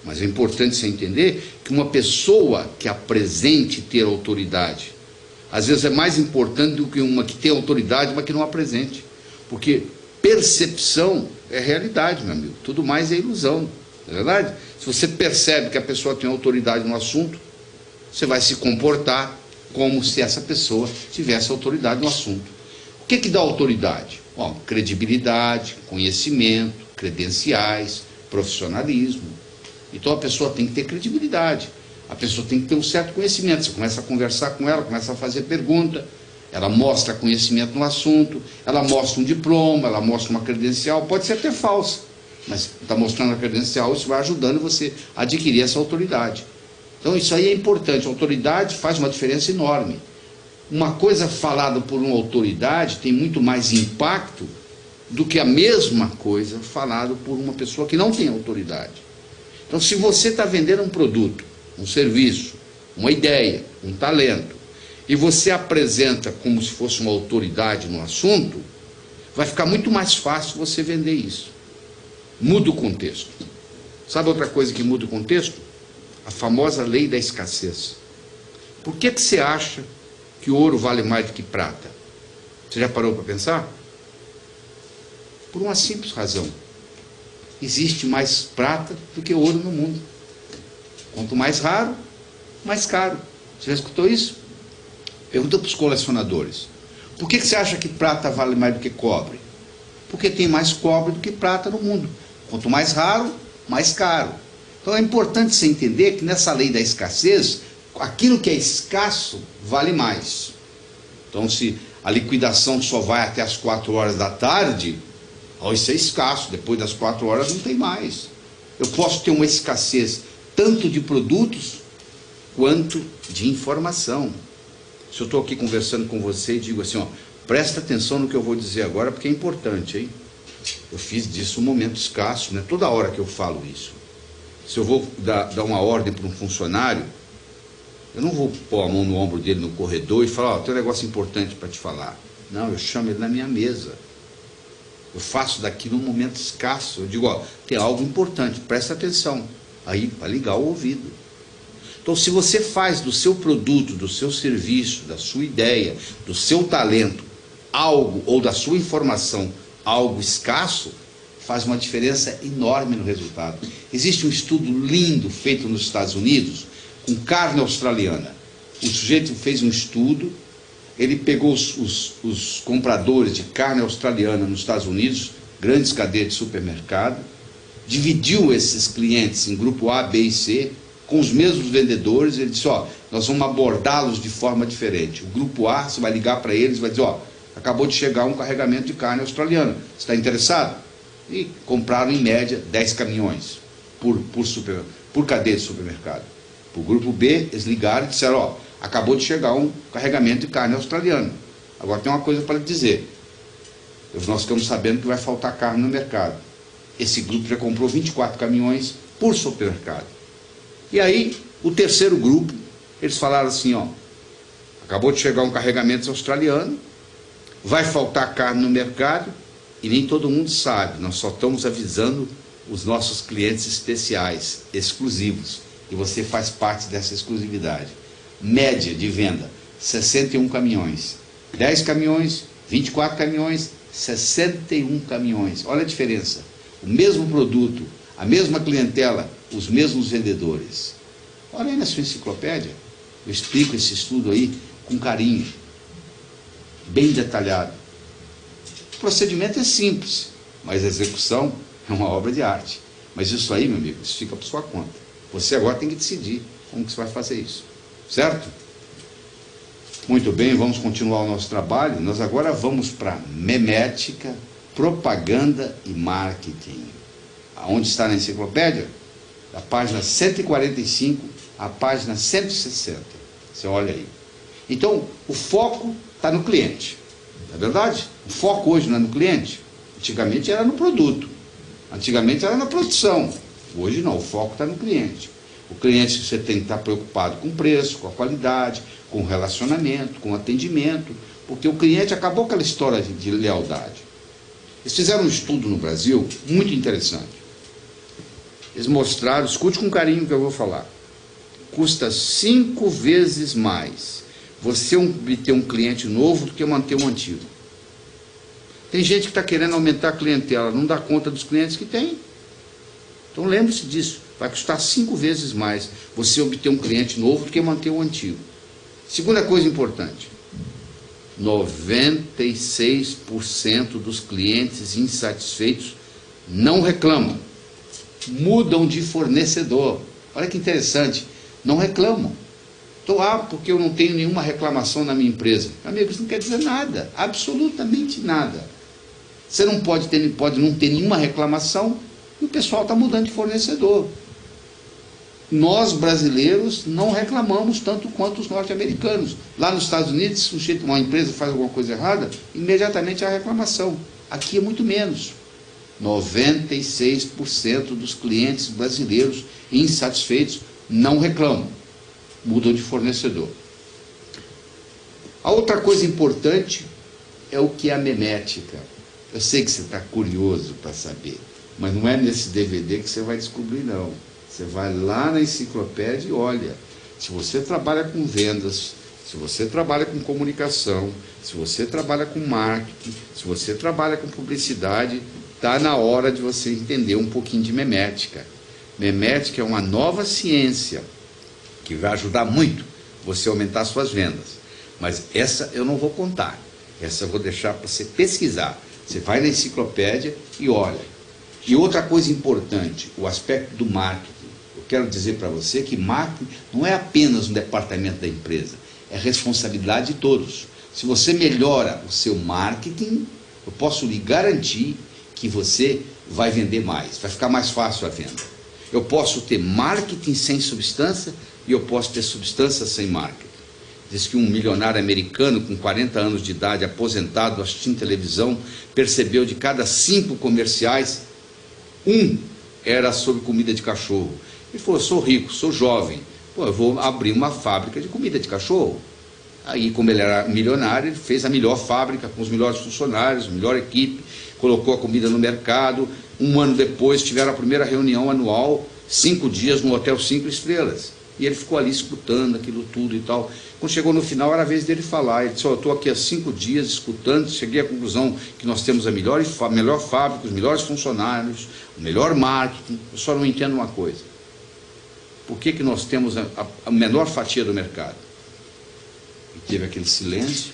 Mas é importante você entender que uma pessoa que apresente ter autoridade, às vezes é mais importante do que uma que tem autoridade, mas que não apresente. Porque percepção é realidade, meu amigo. Tudo mais é ilusão, não é verdade? Se você percebe que a pessoa tem autoridade no assunto, você vai se comportar como se essa pessoa tivesse autoridade no assunto. O que dá autoridade? Bom, credibilidade, conhecimento, credenciais, profissionalismo. Então a pessoa tem que ter credibilidade, a pessoa tem que ter um certo conhecimento. Você começa a conversar com ela, começa a fazer pergunta, ela mostra conhecimento no assunto, ela mostra um diploma, ela mostra uma credencial, pode ser até falsa, mas está mostrando a credencial, isso vai ajudando você a adquirir essa autoridade. Então isso aí é importante, a autoridade faz uma diferença enorme. Uma coisa falada por uma autoridade tem muito mais impacto do que a mesma coisa falada por uma pessoa que não tem autoridade. Então, se você está vendendo um produto, um serviço, uma ideia, um talento, e você apresenta como se fosse uma autoridade no assunto, vai ficar muito mais fácil você vender isso. Muda o contexto. Sabe outra coisa que muda o contexto? A famosa lei da escassez. Por que você acha que o ouro vale mais do que prata? Você já parou para pensar? Por uma simples razão. Existe mais prata do que ouro no mundo. Quanto mais raro, mais caro. Você já escutou isso? Pergunta para os colecionadores. Por que você acha que prata vale mais do que cobre? Porque tem mais cobre do que prata no mundo. Quanto mais raro, mais caro. Então é importante você entender que nessa lei da escassez, aquilo que é escasso vale mais. Então, se a liquidação só vai até as 4 horas da tarde, isso é escasso, depois das 4 horas não tem mais. Eu posso ter uma escassez tanto de produtos quanto de informação. Se eu estou aqui conversando com você e digo assim, ó, presta atenção no que eu vou dizer agora, porque é importante, hein? Eu fiz disso um momento escasso, né? Toda hora que eu falo isso. Se eu vou dar uma ordem para um funcionário, eu não vou pôr a mão no ombro dele no corredor e falar, ó, tem um negócio importante para te falar. Não, eu chamo ele na minha mesa. Eu faço daquilo um momento escasso. Eu digo, ó, tem algo importante, presta atenção. Aí, para ligar o ouvido. Então, se você faz do seu produto, do seu serviço, da sua ideia, do seu talento, algo, ou da sua informação, algo escasso, faz uma diferença enorme no resultado. Existe um estudo lindo feito nos Estados Unidos, com carne australiana. O sujeito fez um estudo, ele pegou os compradores de carne australiana nos Estados Unidos, grandes cadeias de supermercado, dividiu esses clientes em grupo A, B e C, com os mesmos vendedores. Ele disse, ó, nós vamos abordá-los de forma diferente. O grupo A, você vai ligar para eles e vai dizer, ó, acabou de chegar um carregamento de carne australiana, você está interessado? E compraram em média 10 caminhões por cadeia de supermercado. Para o grupo B, eles ligaram e disseram, ó, acabou de chegar um carregamento de carne australiana. Agora tem uma coisa para lhe dizer. Nós ficamos sabendo que vai faltar carne no mercado. Esse grupo já comprou 24 caminhões por supermercado. E aí, o terceiro grupo, eles falaram assim, ó, acabou de chegar um carregamento australiano, vai faltar carne no mercado e nem todo mundo sabe, nós só estamos avisando os nossos clientes especiais, exclusivos, e você faz parte dessa exclusividade. Média de venda, 61 caminhões, 10 caminhões, 24 caminhões, 61 caminhões. Olha a diferença, o mesmo produto, a mesma clientela, os mesmos vendedores. Olha aí na sua enciclopédia, eu explico esse estudo aí com carinho, bem detalhado. O procedimento é simples, mas a execução é uma obra de arte. Mas isso aí, meu amigo, isso fica por sua conta. Você agora tem que decidir como que você vai fazer isso, certo? Muito bem, vamos continuar o nosso trabalho. Nós agora vamos para memética, propaganda e marketing. Aonde está na enciclopédia? Da página 145 à página 160. Você olha aí. Então, o foco está no cliente. Não é verdade? O foco hoje não é no cliente. Antigamente era no produto. Antigamente era na produção. Hoje não, o foco está no cliente. O cliente, você tem que estar preocupado com o preço, com a qualidade, com o relacionamento, com o atendimento, porque o cliente acabou aquela história de lealdade. Eles fizeram um estudo no Brasil muito interessante. Eles mostraram, escute com carinho o que eu vou falar, custa 5 vezes mais você obter um cliente novo do que manter um antigo. Tem gente que está querendo aumentar a clientela, não dá conta dos clientes que tem. Então lembre-se disso, vai custar 5 vezes mais você obter um cliente novo do que manter o antigo. Segunda coisa importante, 96% dos clientes insatisfeitos não reclamam, mudam de fornecedor. Olha que interessante, não reclamam. Então, porque eu não tenho nenhuma reclamação na minha empresa. Amigo, isso não quer dizer nada, absolutamente nada. Você não pode não ter nenhuma reclamação e o pessoal está mudando de fornecedor. Nós, brasileiros, não reclamamos tanto quanto os norte-americanos. Lá nos Estados Unidos, se uma empresa faz alguma coisa errada, imediatamente há reclamação. Aqui é muito menos. 96% dos clientes brasileiros insatisfeitos não reclamam, mudam de fornecedor. A outra coisa importante é o que é a memética. Eu sei que você está curioso para saber, mas não é nesse DVD que você vai descobrir, não. Você vai lá na enciclopédia e olha. Se você trabalha com vendas, se você trabalha com comunicação, se você trabalha com marketing, se você trabalha com publicidade, está na hora de você entender um pouquinho de memética. Memética é uma nova ciência que vai ajudar muito você a aumentar suas vendas. Mas essa eu não vou contar. Essa eu vou deixar para você pesquisar. Você vai na enciclopédia e olha. E outra coisa importante, o aspecto do marketing. Eu quero dizer para você que marketing não é apenas um departamento da empresa, é responsabilidade de todos. Se você melhora o seu marketing, eu posso lhe garantir que você vai vender mais, vai ficar mais fácil a venda. Eu posso ter marketing sem substância e eu posso ter substância sem marketing. Diz que um milionário americano com 40 anos de idade, aposentado, assistindo televisão, percebeu de cada 5 comerciais, um era sobre comida de cachorro. Ele falou, sou rico, sou jovem, eu vou abrir uma fábrica de comida de cachorro. Aí, como ele era milionário, ele fez a melhor fábrica, com os melhores funcionários, a melhor equipe, colocou a comida no mercado. Um ano depois, tiveram a primeira reunião anual, 5 dias no hotel 5 estrelas. E ele ficou ali escutando aquilo tudo e tal. Quando chegou no final, era a vez dele falar. Ele disse, eu estou aqui há 5 dias escutando, cheguei à conclusão que nós temos a melhor fábrica, os melhores funcionários, o melhor marketing. Eu só não entendo uma coisa. Por que nós temos a menor fatia do mercado? E teve aquele silêncio,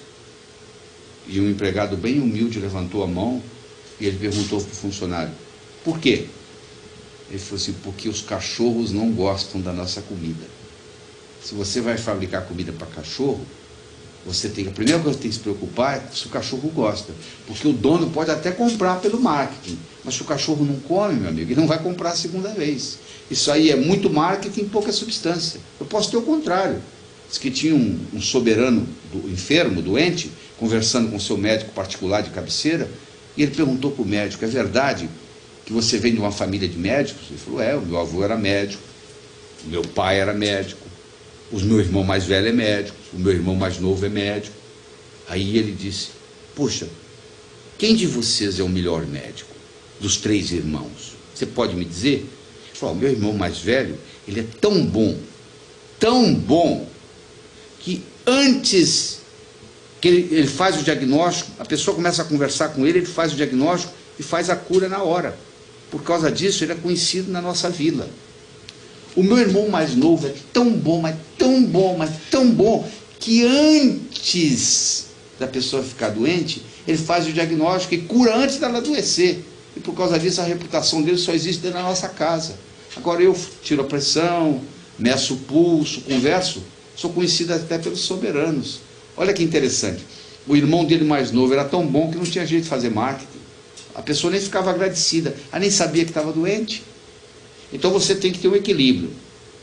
e um empregado bem humilde levantou a mão, e ele perguntou para o funcionário, por quê? Ele falou assim, porque os cachorros não gostam da nossa comida. Se você vai fabricar comida para cachorro, a primeira coisa que tem que se preocupar é se o cachorro gosta. Porque o dono pode até comprar pelo marketing, mas se o cachorro não come, meu amigo, ele não vai comprar a segunda vez. Isso aí é muito marketing e pouca substância. Eu posso ter o contrário. Diz que tinha um soberano enfermo, doente, conversando com seu médico particular de cabeceira, e ele perguntou para o médico, é verdade que você vem de uma família de médicos? Ele falou, o meu avô era médico, o meu pai era médico, o meu irmão mais velho é médico, o meu irmão mais novo é médico. Aí ele disse, poxa, quem de vocês é o melhor médico dos 3 irmãos? Você pode me dizer? Ele falou, o meu irmão mais velho, ele é tão bom, que antes que ele faz o diagnóstico, a pessoa começa a conversar com ele, ele faz o diagnóstico e faz a cura na hora. Por causa disso, ele é conhecido na nossa vila. O meu irmão mais novo é tão bom, mas tão bom, mas tão bom, que antes da pessoa ficar doente, ele faz o diagnóstico e cura antes dela adoecer. E por causa disso, a reputação dele só existe dentro da nossa casa. Agora eu tiro a pressão, meço o pulso, converso, sou conhecido até pelos soberanos. Olha que interessante. O irmão dele mais novo era tão bom que não tinha jeito de fazer marketing. A pessoa nem ficava agradecida, ela nem sabia que estava doente. Então você tem que ter um equilíbrio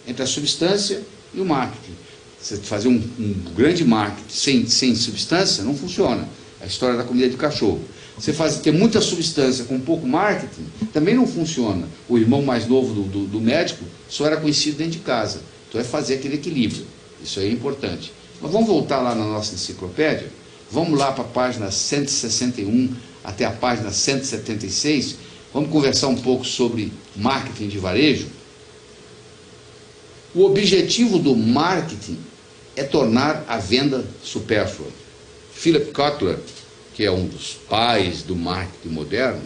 entre a substância e o marketing. Você fazer um grande marketing sem substância não funciona. A história da comida de cachorro. Você ter muita substância com pouco marketing também não funciona. O irmão mais novo do médico só era conhecido dentro de casa. Então é fazer aquele equilíbrio. Isso aí é importante. Mas vamos voltar lá na nossa enciclopédia. Vamos lá para a página 161 até a página 176. Vamos conversar um pouco sobre marketing de varejo. O objetivo do marketing é tornar a venda supérflua. Philip Kotler, que é um dos pais do marketing moderno,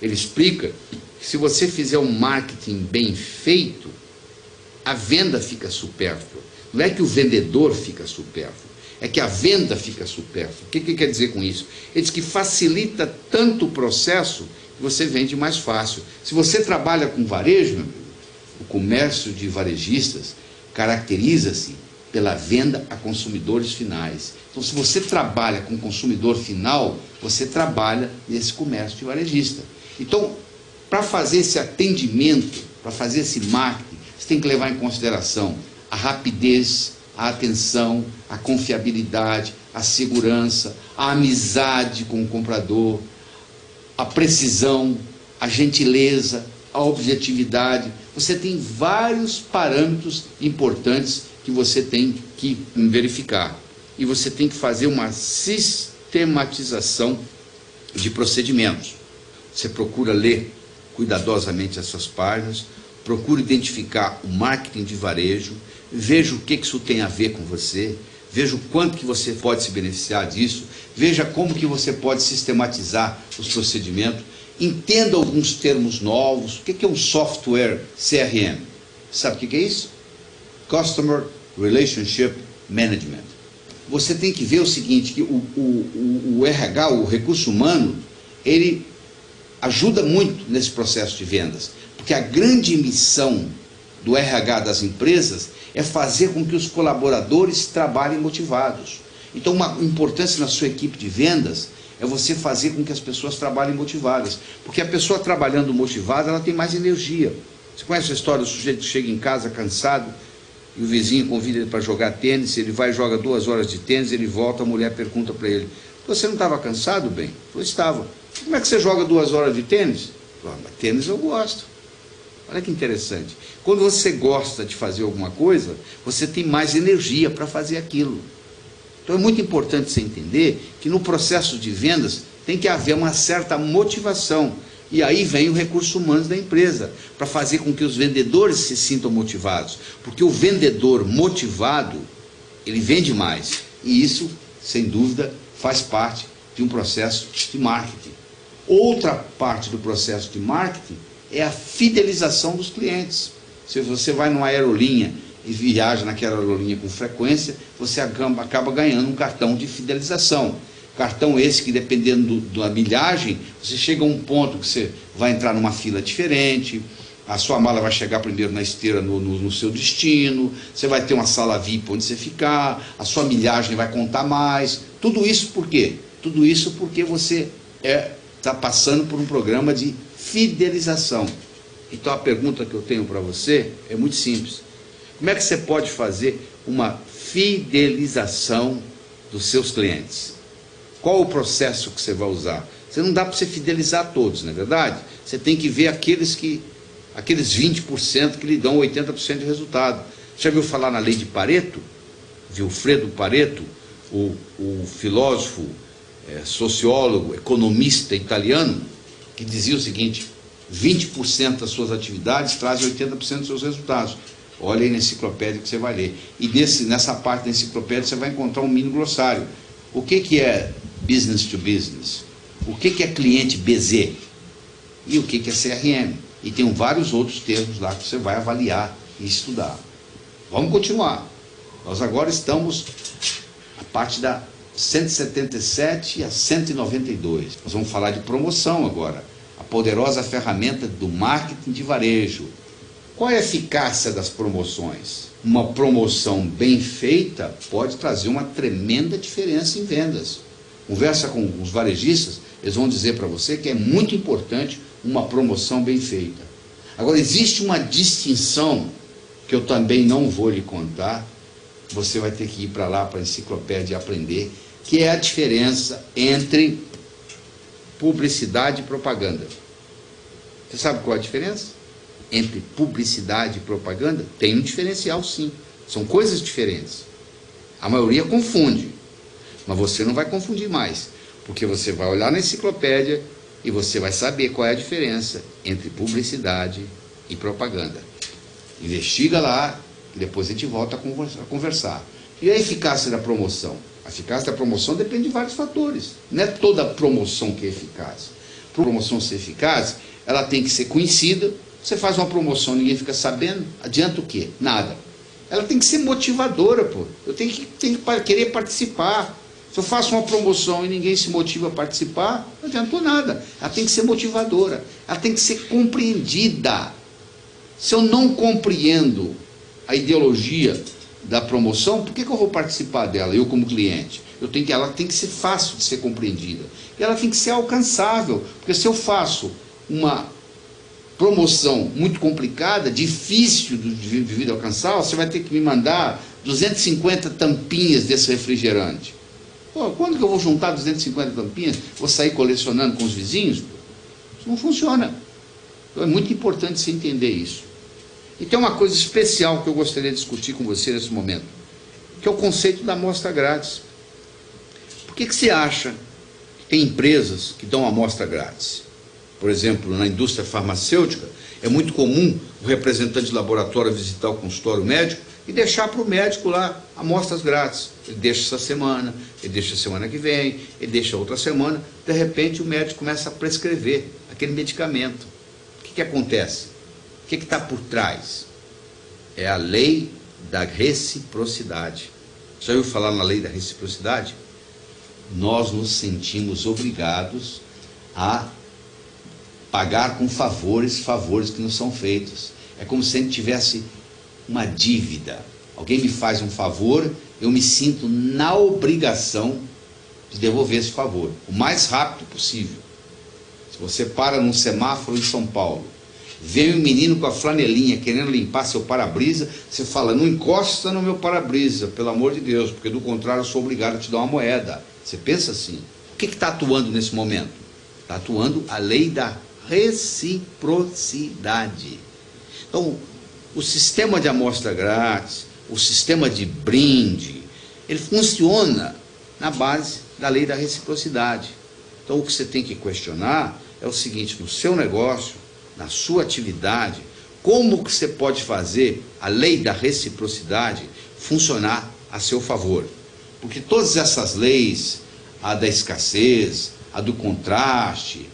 ele explica que se você fizer um marketing bem feito, a venda fica supérflua. Não é que o vendedor fica supérfluo, é que a venda fica supérflua. O que quer dizer com isso? Ele diz que facilita tanto o processo que você vende mais fácil. Se você trabalha com varejo, meu amigo, o comércio de varejistas caracteriza-se pela venda a consumidores finais. Então, se você trabalha com consumidor final, você trabalha nesse comércio de varejista. Então, para fazer esse atendimento, para fazer esse marketing, você tem que levar em consideração a rapidez, a atenção, a confiabilidade, a segurança, a amizade com o comprador, a precisão, a gentileza, a objetividade. Você tem vários parâmetros importantes que você tem que verificar. E você tem que fazer uma sistematização de procedimentos. Você procura ler cuidadosamente essas páginas, procura identificar o marketing de varejo, veja o que isso tem a ver com você, veja o quanto que você pode se beneficiar disso, veja como que você pode sistematizar os procedimentos, entenda alguns termos novos. O que é um software CRM? Sabe o que é isso? Customer Relationship Management. Você tem que ver o seguinte, que o RH, o recurso humano, ele ajuda muito nesse processo de vendas, porque a grande missão do RH das empresas é fazer com que os colaboradores trabalhem motivados. Então, uma importância na sua equipe de vendas é você fazer com que as pessoas trabalhem motivadas, porque a pessoa trabalhando motivada, ela tem mais energia. Você conhece a história do sujeito que chega em casa cansado e o vizinho convida ele para jogar tênis, ele vai e joga 2 horas de tênis, ele volta, a mulher pergunta para ele, você não estava cansado, bem? Ele falou, estava. Como é que você joga 2 horas de tênis? Ele falou, mas tênis eu gosto. Olha que interessante. Quando você gosta de fazer alguma coisa, você tem mais energia para fazer aquilo. Então é muito importante você entender que no processo de vendas tem que haver uma certa motivação. E aí vem o recurso humano da empresa, para fazer com que os vendedores se sintam motivados. Porque o vendedor motivado, ele vende mais. E isso, sem dúvida, faz parte de um processo de marketing. Outra parte do processo de marketing é a fidelização dos clientes. Se você vai numa aerolinha e viaja naquela aerolinha com frequência, você acaba ganhando um cartão de fidelização. Cartão esse que, dependendo da milhagem, você chega a um ponto que você vai entrar numa fila diferente, a sua mala vai chegar primeiro na esteira no seu destino, você vai ter uma sala VIP onde você ficar, a sua milhagem vai contar mais. Tudo isso por quê? Tudo isso porque você está passando por um programa de fidelização. Então a pergunta que eu tenho para você é muito simples. Como é que você pode fazer uma fidelização dos seus clientes? Qual o processo que você vai usar? Você não dá para você fidelizar todos, não é verdade? Você tem que ver aqueles 20% que lhe dão 80% de resultado. Já viu falar na lei de Pareto? Vilfredo Pareto, o filósofo, sociólogo, economista italiano, que dizia o seguinte: 20% das suas atividades trazem 80% dos seus resultados. Olha aí na enciclopédia que você vai ler. E nessa parte da enciclopédia você vai encontrar um mini glossário. O que é business to business? O que é cliente BZ? E o que é CRM? E tem vários outros termos lá que você vai avaliar e estudar. Vamos continuar. Nós agora estamos na parte da 177 a 192. Nós vamos falar de promoção agora. A poderosa ferramenta do marketing de varejo. Qual é a eficácia das promoções? Uma promoção bem feita pode trazer uma tremenda diferença em vendas. Conversa com os varejistas, eles vão dizer para você que é muito importante uma promoção bem feita. Agora, existe uma distinção que eu também não vou lhe contar, você vai ter que ir para lá, para a enciclopédia, e aprender, que é a diferença entre publicidade e propaganda. Você sabe qual é a diferença? Entre publicidade e propaganda? Tem um diferencial, sim. São coisas diferentes. A maioria confunde, mas você não vai confundir mais, porque você vai olhar na enciclopédia e você vai saber qual é a diferença entre publicidade e propaganda. Investiga lá e depois a gente volta a conversar. E a eficácia da promoção? A eficácia da promoção depende de vários fatores. Não é toda promoção que é eficaz. Para a promoção ser eficaz, ela tem que ser conhecida. Você faz uma promoção e ninguém fica sabendo, adianta o quê? Nada. Ela tem que ser motivadora, pô. Eu tenho que querer participar. Se eu faço uma promoção e ninguém se motiva a participar, não adiantou nada. Ela tem que ser motivadora. Ela tem que ser compreendida. Se eu não compreendo a ideologia da promoção, por que eu vou participar dela, eu como cliente? Ela tem que ser fácil de ser compreendida. E ela tem que ser alcançável. Porque se eu faço uma promoção muito complicada, difícil de alcançar, você vai ter que me mandar 250 tampinhas desse refrigerante. Pô, quando que eu vou juntar 250 tampinhas? Vou sair colecionando com os vizinhos? Isso não funciona. Então é muito importante você entender isso. E tem uma coisa especial que eu gostaria de discutir com você nesse momento, que é o conceito da amostra grátis. Por que você acha que tem empresas que dão amostra grátis? Por exemplo, na indústria farmacêutica, é muito comum o representante de laboratório visitar o consultório médico e deixar para o médico lá amostras grátis. Ele deixa essa semana, ele deixa a semana que vem, ele deixa outra semana, de repente o médico começa a prescrever aquele medicamento. O que acontece? O que está por trás? É a lei da reciprocidade. Já ouviu falar na lei da reciprocidade? Nós nos sentimos obrigados a pagar com favores que nos são feitos. É como se a gente tivesse uma dívida. Alguém me faz um favor, eu me sinto na obrigação de devolver esse favor, o mais rápido possível. Se você para num semáforo em São Paulo, vem um menino com a flanelinha querendo limpar seu para-brisa, você fala: não encosta no meu para-brisa, pelo amor de Deus, porque do contrário eu sou obrigado a te dar uma moeda. Você pensa assim. O que está atuando nesse momento? Está atuando a lei da reciprocidade. Então, o sistema de amostra grátis, o sistema de brinde, ele funciona na base da lei da reciprocidade. Então, o que você tem que questionar é o seguinte: no seu negócio, na sua atividade, como que você pode fazer a lei da reciprocidade funcionar a seu favor? Porque todas essas leis, a da escassez, a do contraste,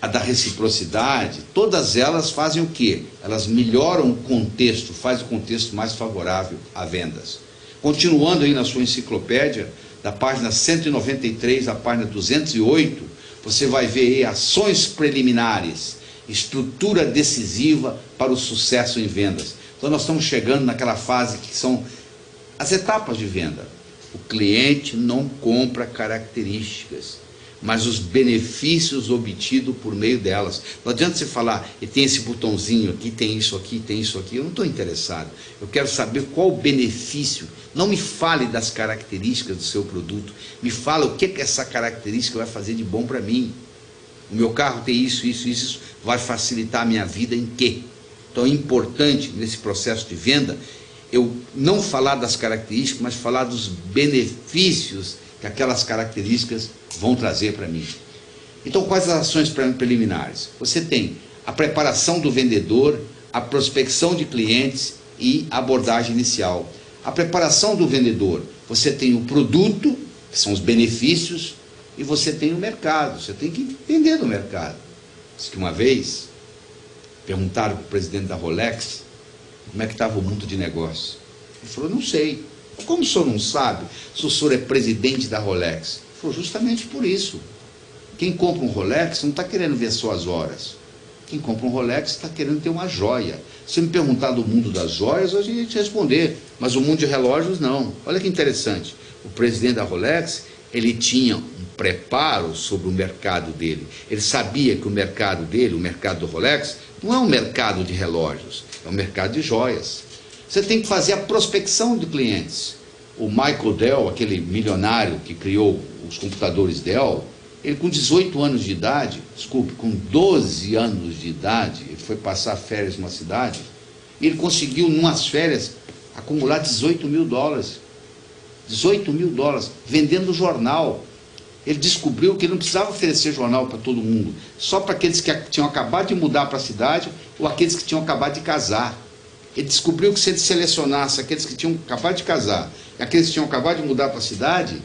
a da reciprocidade, todas elas fazem o quê? Elas melhoram o contexto, fazem o contexto mais favorável a vendas. Continuando aí na sua enciclopédia, da página 193 à página 208, você vai ver aí ações preliminares, estrutura decisiva para o sucesso em vendas. Então nós estamos chegando naquela fase que são as etapas de venda. O cliente não compra características, mas os benefícios obtidos por meio delas. Não adianta você falar: e tem esse botãozinho aqui, tem isso aqui, tem isso aqui. Eu não estou interessado. Eu quero saber qual o benefício. Não me fale das características do seu produto. Me fala o que essa característica vai fazer de bom para mim. O meu carro tem isso, vai facilitar a minha vida em quê? Então é importante, nesse processo de venda, eu não falar das características, mas falar dos benefícios que aquelas características vão trazer para mim. Então, quais as ações preliminares? Você tem a preparação do vendedor, a prospecção de clientes e a abordagem inicial. A preparação do vendedor, você tem o produto, que são os benefícios, e você tem o mercado, você tem que vender no mercado. Diz que uma vez, perguntaram para o presidente da Rolex como é que estava o mundo de negócio. Ele falou, não sei. Como o senhor não sabe se o senhor é presidente da Rolex? Ele falou, justamente por isso. Quem compra um Rolex não está querendo ver só as horas. Quem compra um Rolex está querendo ter uma joia. Se me perguntar do mundo das joias, hoje a gente responder, mas o mundo de relógios não. Olha que interessante. O presidente da Rolex, ele tinha um preparo sobre o mercado dele. Ele sabia que o mercado dele, o mercado do Rolex, não é um mercado de relógios, é um mercado de joias. Você tem que fazer a prospecção de clientes. O Michael Dell, aquele milionário que criou os computadores Dell, ele com 18 anos de idade, com 12 anos de idade, ele foi passar férias numa cidade, e ele conseguiu, numas férias, acumular 18 mil dólares. 18 mil dólares, vendendo jornal. Ele descobriu que ele não precisava oferecer jornal para todo mundo, só para aqueles que tinham acabado de mudar para a cidade ou aqueles que tinham acabado de casar. Ele descobriu que se ele selecionasse aqueles que tinham acabado de casar e aqueles que tinham acabado de mudar para a cidade,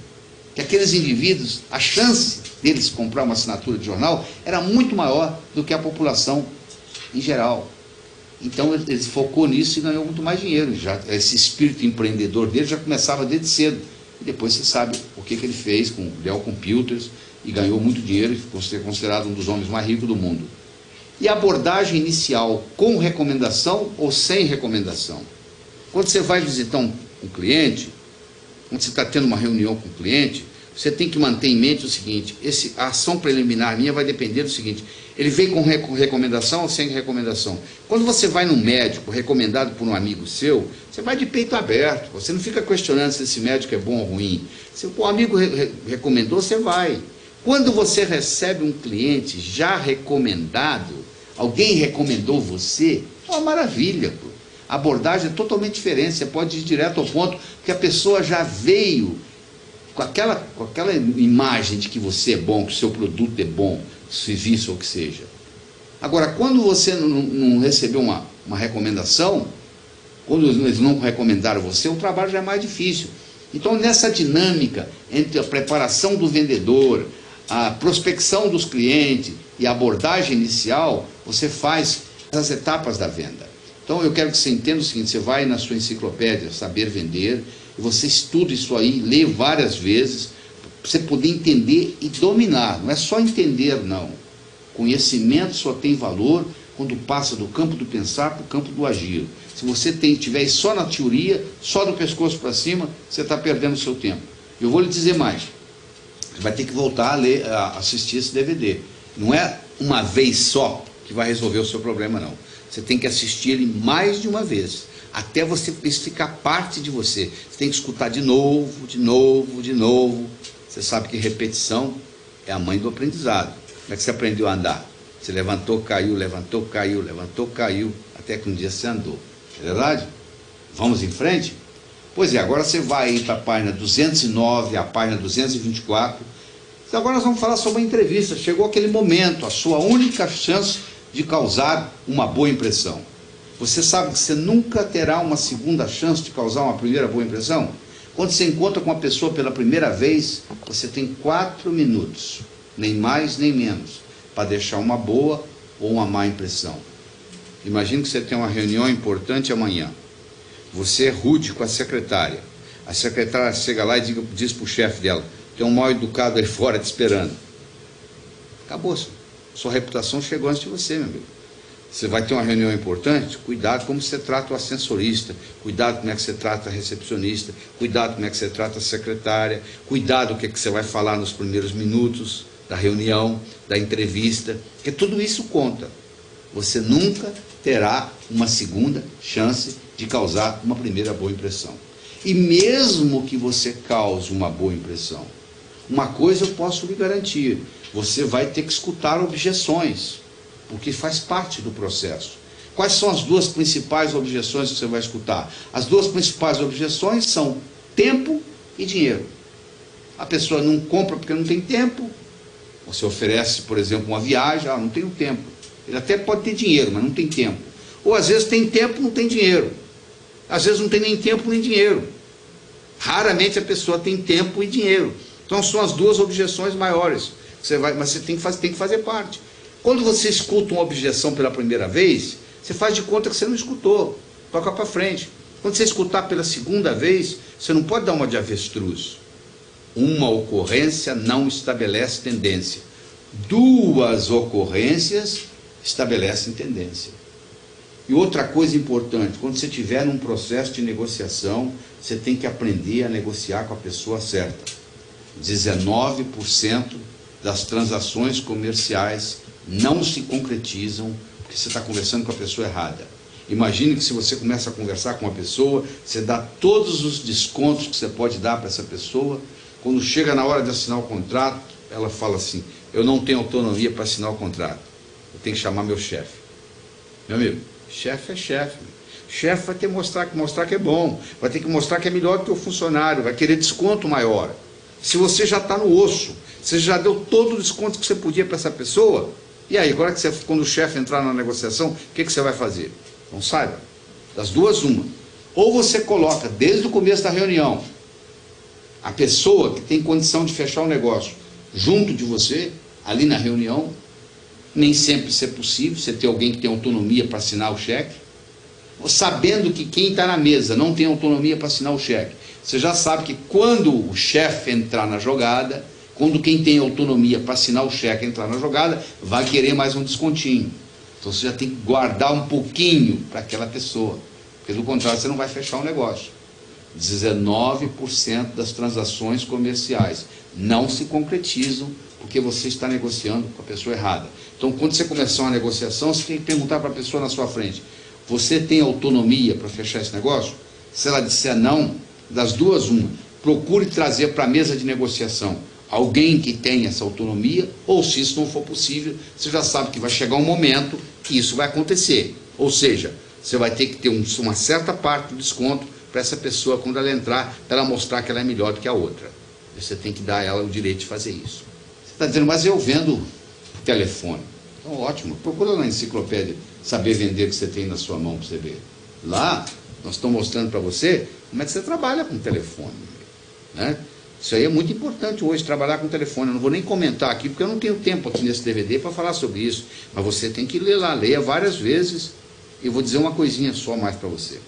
que aqueles indivíduos, a chance deles comprar uma assinatura de jornal era muito maior do que a população em geral. Então ele focou nisso e ganhou muito mais dinheiro. Já, esse espírito empreendedor dele já começava desde cedo. E depois você sabe o que ele fez com o Dell Computers e ganhou muito dinheiro e ficou considerado um dos homens mais ricos do mundo. E a abordagem inicial, com recomendação ou sem recomendação? Quando você vai visitar um cliente, quando você está tendo uma reunião com o cliente, você tem que manter em mente o seguinte, a ação preliminar minha vai depender do seguinte, ele veio com recomendação ou sem recomendação? Quando você vai num médico recomendado por um amigo seu, você vai de peito aberto, você não fica questionando se esse médico é bom ou ruim. Se o amigo recomendou, você vai. Quando você recebe um cliente já recomendado, alguém recomendou você, é uma maravilha, pô. A abordagem é totalmente diferente, você pode ir direto ao ponto, porque a pessoa já veio com aquela imagem de que você é bom, que o seu produto é bom, serviço ou o que seja. Agora, quando você não recebeu uma recomendação, quando eles não recomendaram você, o trabalho já é mais difícil. Então, nessa dinâmica entre a preparação do vendedor, a prospecção dos clientes e a abordagem inicial, você faz as etapas da venda. Então, eu quero que você entenda o seguinte, você vai na sua enciclopédia Saber Vender, e você estuda isso aí, lê várias vezes, para você poder entender e dominar. Não é só entender, não. Conhecimento só tem valor quando passa do campo do pensar para o campo do agir. Se você estiver só na teoria, só do pescoço para cima, você está perdendo o seu tempo. Eu vou lhe dizer mais. Você vai ter que voltar a assistir esse DVD. Não é uma vez só que vai resolver o seu problema, não. Você tem que assistir ele mais de uma vez, até isso ficar parte de você. Você tem que escutar de novo, de novo, de novo. Você sabe que repetição é a mãe do aprendizado. Como é que você aprendeu a andar? Você levantou, caiu, levantou, caiu, levantou, caiu, até que um dia você andou. É verdade? Vamos em frente? Pois é, agora você vai para a página 209, a página 224. Então agora nós vamos falar sobre a entrevista. Chegou aquele momento, a sua única chance de causar uma boa impressão. Você sabe que você nunca terá uma segunda chance de causar uma primeira boa impressão? Quando você encontra com uma pessoa pela primeira vez, você tem 4 minutos, nem mais nem menos, para deixar uma boa ou uma má impressão. Imagine que você tem uma reunião importante amanhã. Você é rude com a secretária. A secretária chega lá e diz para o chefe dela, tem um mal educado aí fora te esperando. Acabou. Sua reputação chegou antes de você, meu amigo. Você vai ter uma reunião importante, cuidado como você trata o ascensorista, cuidado como é que você trata a recepcionista, cuidado como é que você trata a secretária, cuidado o que é que você vai falar nos primeiros minutos da reunião, da entrevista, porque tudo isso conta. Você nunca terá uma segunda chance de causar uma primeira boa impressão. E mesmo que você cause uma boa impressão, Uma coisa eu posso lhe garantir, você vai ter que escutar objeções, porque faz parte do processo. Quais são as duas principais objeções que você vai escutar? As duas principais objeções são tempo e dinheiro. A pessoa não compra porque não tem tempo. Você oferece, por exemplo, uma viagem, não tenho tempo. Ele até pode ter dinheiro, mas não tem tempo. Ou às vezes tem tempo, não tem dinheiro. Às vezes não tem nem tempo nem dinheiro. Raramente a pessoa tem tempo e dinheiro. Então são as duas objeções maiores. Mas você tem que fazer parte. Quando você escuta uma objeção pela primeira vez, você faz de conta que você não escutou. Toca para frente. Quando você escutar pela segunda vez, você não pode dar uma de avestruz. Uma ocorrência não estabelece tendência. Duas ocorrências estabelecem tendência. E outra coisa importante, quando você estiver num processo de negociação, você tem que aprender a negociar com a pessoa certa. 19% das transações comerciais não se concretizam porque você está conversando com a pessoa errada. Imagine que se você começa a conversar com uma pessoa, você dá todos os descontos que você pode dar para essa pessoa. Quando chega na hora de assinar o contrato, ela fala assim, eu não tenho autonomia para assinar o contrato, eu tenho que chamar meu chefe. Meu amigo, chefe é chefe. Chefe vai ter que mostrar que é bom, vai ter que mostrar que é melhor do que o funcionário, vai querer desconto maior. Se você já está no osso, você já deu todo o desconto que você podia para essa pessoa, e aí, agora que quando o chefe entrar na negociação, o que você vai fazer? Então saiba, das duas uma. Ou você coloca desde o começo da reunião a pessoa que tem condição de fechar o negócio junto de você, ali na reunião. Nem sempre isso é possível, você ter alguém que tem autonomia para assinar o cheque. Sabendo que quem está na mesa não tem autonomia para assinar o cheque, você já sabe que quando o chefe entrar na jogada, quando quem tem autonomia para assinar o cheque entrar na jogada, vai querer mais um descontinho. Então você já tem que guardar um pouquinho para aquela pessoa, porque do contrário você não vai fechar o negócio. 19% das transações comerciais não se concretizam porque você está negociando com a pessoa errada. Então, quando você começar uma negociação, você tem que perguntar para a pessoa na sua frente, você tem autonomia para fechar esse negócio? Se ela disser não, das duas uma, procure trazer para a mesa de negociação alguém que tenha essa autonomia, ou se isso não for possível, você já sabe que vai chegar um momento que isso vai acontecer. Ou seja, você vai ter que ter uma certa parte do desconto para essa pessoa, quando ela entrar, para ela mostrar que ela é melhor do que a outra. Você tem que dar a ela o direito de fazer isso. Você está dizendo, mas eu vendo telefone. Então, ótimo, procura na enciclopédia Saber Vender que você tem na sua mão para você ver. Lá, nós estamos mostrando para você como é que você trabalha com telefone. Né? Isso aí é muito importante hoje, trabalhar com telefone. Eu não vou nem comentar aqui, porque eu não tenho tempo aqui nesse DVD para falar sobre isso. Mas você tem que ler lá, leia várias vezes. E vou dizer uma coisinha só mais para você.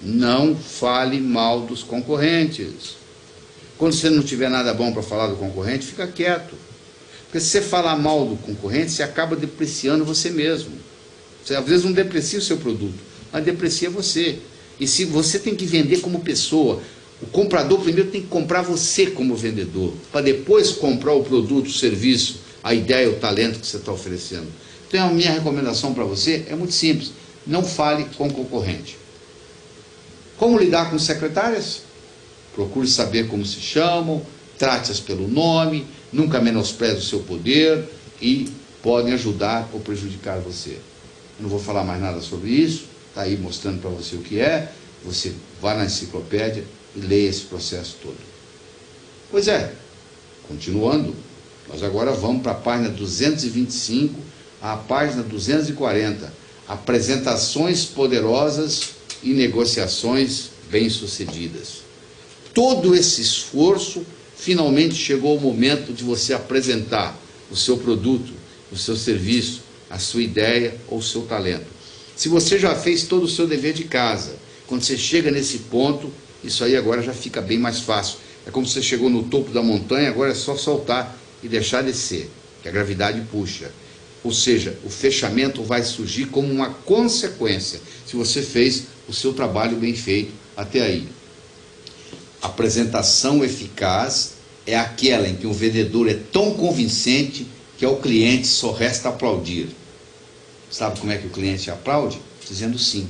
Não fale mal dos concorrentes. Quando você não tiver nada bom para falar do concorrente, fica quieto. Porque se você falar mal do concorrente, você acaba depreciando você mesmo. Você às vezes não deprecia o seu produto, mas deprecia você. E se você tem que vender como pessoa, o comprador primeiro tem que comprar você como vendedor, para depois comprar o produto, o serviço, a ideia, o talento que você está oferecendo. Então a minha recomendação para você é muito simples, não fale com o concorrente. Como lidar com secretárias? Procure saber como se chamam, trate-as pelo nome, nunca menospreze o seu poder e podem ajudar ou prejudicar você. Eu não vou falar mais nada sobre isso, está aí mostrando para você o que é, você vá na enciclopédia e leia esse processo todo. Pois é, continuando, nós agora vamos para a página 225 à página 240, apresentações poderosas e negociações bem-sucedidas. Todo esse esforço, finalmente chegou o momento de você apresentar o seu produto, o seu serviço, a sua ideia ou o seu talento. Se você já fez todo o seu dever de casa, quando você chega nesse ponto, isso aí agora já fica bem mais fácil. É como se você chegou no topo da montanha, agora é só soltar e deixar descer, que a gravidade puxa. Ou seja, o fechamento vai surgir como uma consequência, se você fez o seu trabalho bem feito até aí. A apresentação eficaz é aquela em que o vendedor é tão convincente que ao cliente só resta aplaudir. Sabe como é que o cliente aplaude? Dizendo sim.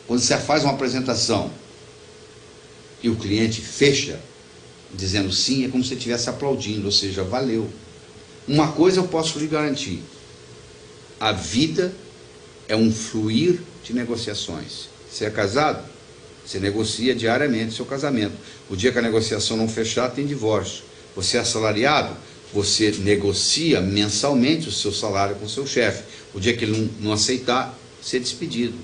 Quando você faz uma apresentação e o cliente fecha, dizendo sim, é como se você estivesse aplaudindo, ou seja, valeu. Uma coisa eu posso lhe garantir: a vida é um fluir de negociações. Você é casado? Você negocia diariamente seu casamento. O dia que a negociação não fechar, tem divórcio. Você é assalariado? Você negocia mensalmente o seu salário com o seu chefe. O dia que ele não aceitar, você é despedido.